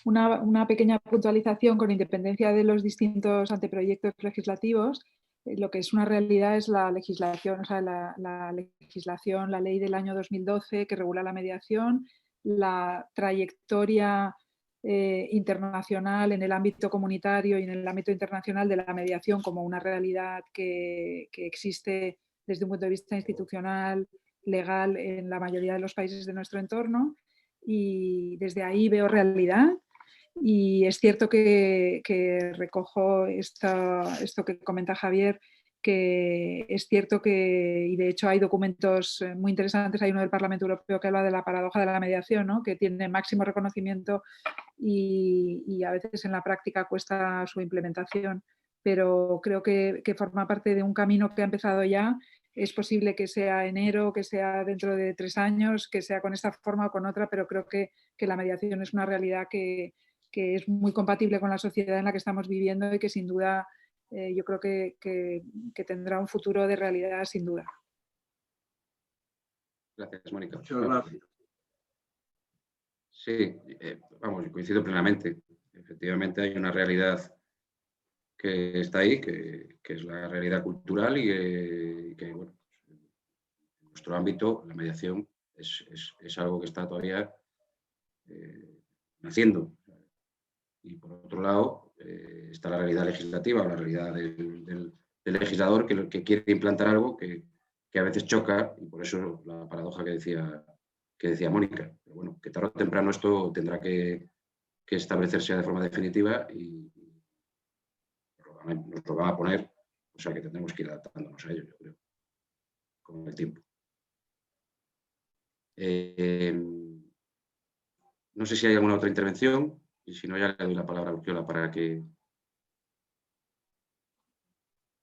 una pequeña puntualización con independencia de los distintos anteproyectos legislativos. Lo que es una realidad es la legislación, o sea, la legislación, la ley del año 2012 que regula la mediación, la trayectoria internacional en el ámbito comunitario y en el ámbito internacional de la mediación como una realidad que existe desde un punto de vista institucional, legal, en la mayoría de los países de nuestro entorno, y desde ahí veo realidad. Y es cierto que recojo esto que comenta Javier, que es cierto que, y de hecho hay documentos muy interesantes, hay uno del Parlamento Europeo que habla de la paradoja de la mediación, ¿no? Que tiene máximo reconocimiento y a veces en la práctica cuesta su implementación, pero creo que forma parte de un camino que ha empezado ya. Es posible que sea enero, que sea dentro de 3 años, que sea con esta forma o con otra, pero creo que la mediación es una realidad que es muy compatible con la sociedad en la que estamos viviendo y que sin duda yo creo que tendrá un futuro de realidad sin duda. Gracias, Mónica. Muchas gracias. Sí, vamos, coincido plenamente. Efectivamente hay una realidad que está ahí, que es la realidad cultural y que bueno, en nuestro ámbito la mediación es algo que está todavía naciendo. Y por otro lado está la realidad legislativa, la realidad del legislador que quiere implantar algo que a veces choca, y por eso la paradoja que decía Mónica. Pero bueno, que tarde o temprano esto tendrá que que establecerse de forma definitiva y nos lo van a poner, o sea que tendremos que ir adaptándonos a ello, yo creo, con el tiempo. No sé si hay alguna otra intervención y si no ya le doy la palabra a Urquiola para que...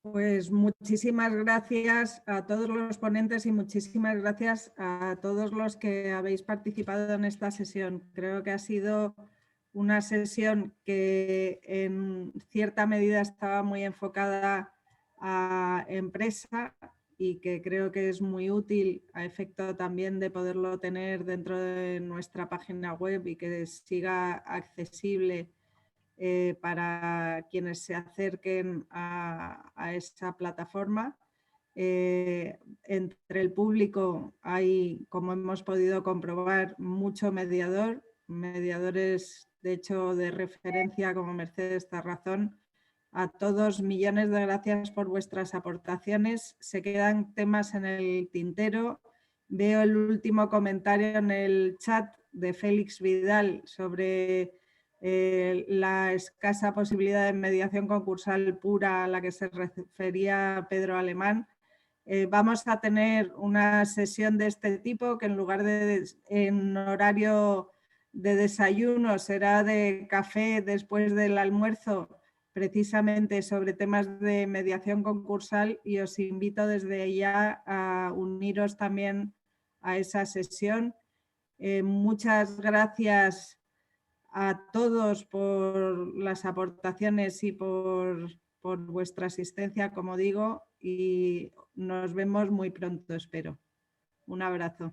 Pues muchísimas gracias a todos los ponentes y muchísimas gracias a todos los que habéis participado en esta sesión. Creo que ha sido una sesión que en cierta medida estaba muy enfocada a empresa y que creo que es muy útil a efecto también de poderlo tener dentro de nuestra página web y que siga accesible para quienes se acerquen a esa plataforma. Entre el público hay, como hemos podido comprobar, mucho mediadores de hecho de referencia como Mercedes Tarrazón. A todos millones de gracias por vuestras aportaciones. Se quedan temas en el tintero. Veo el último comentario en el chat de Félix Vidal sobre la escasa posibilidad de mediación concursal pura a la que se refería Pedro Alemán. Vamos a tener una sesión de este tipo que en lugar de en horario de desayuno será de café después del almuerzo, precisamente sobre temas de mediación concursal, y os invito desde ya a uniros también a esa sesión. Muchas gracias a todos por las aportaciones y por vuestra asistencia, como digo, y nos vemos muy pronto, espero. Un abrazo.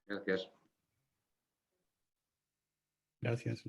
Gracias. Gracias.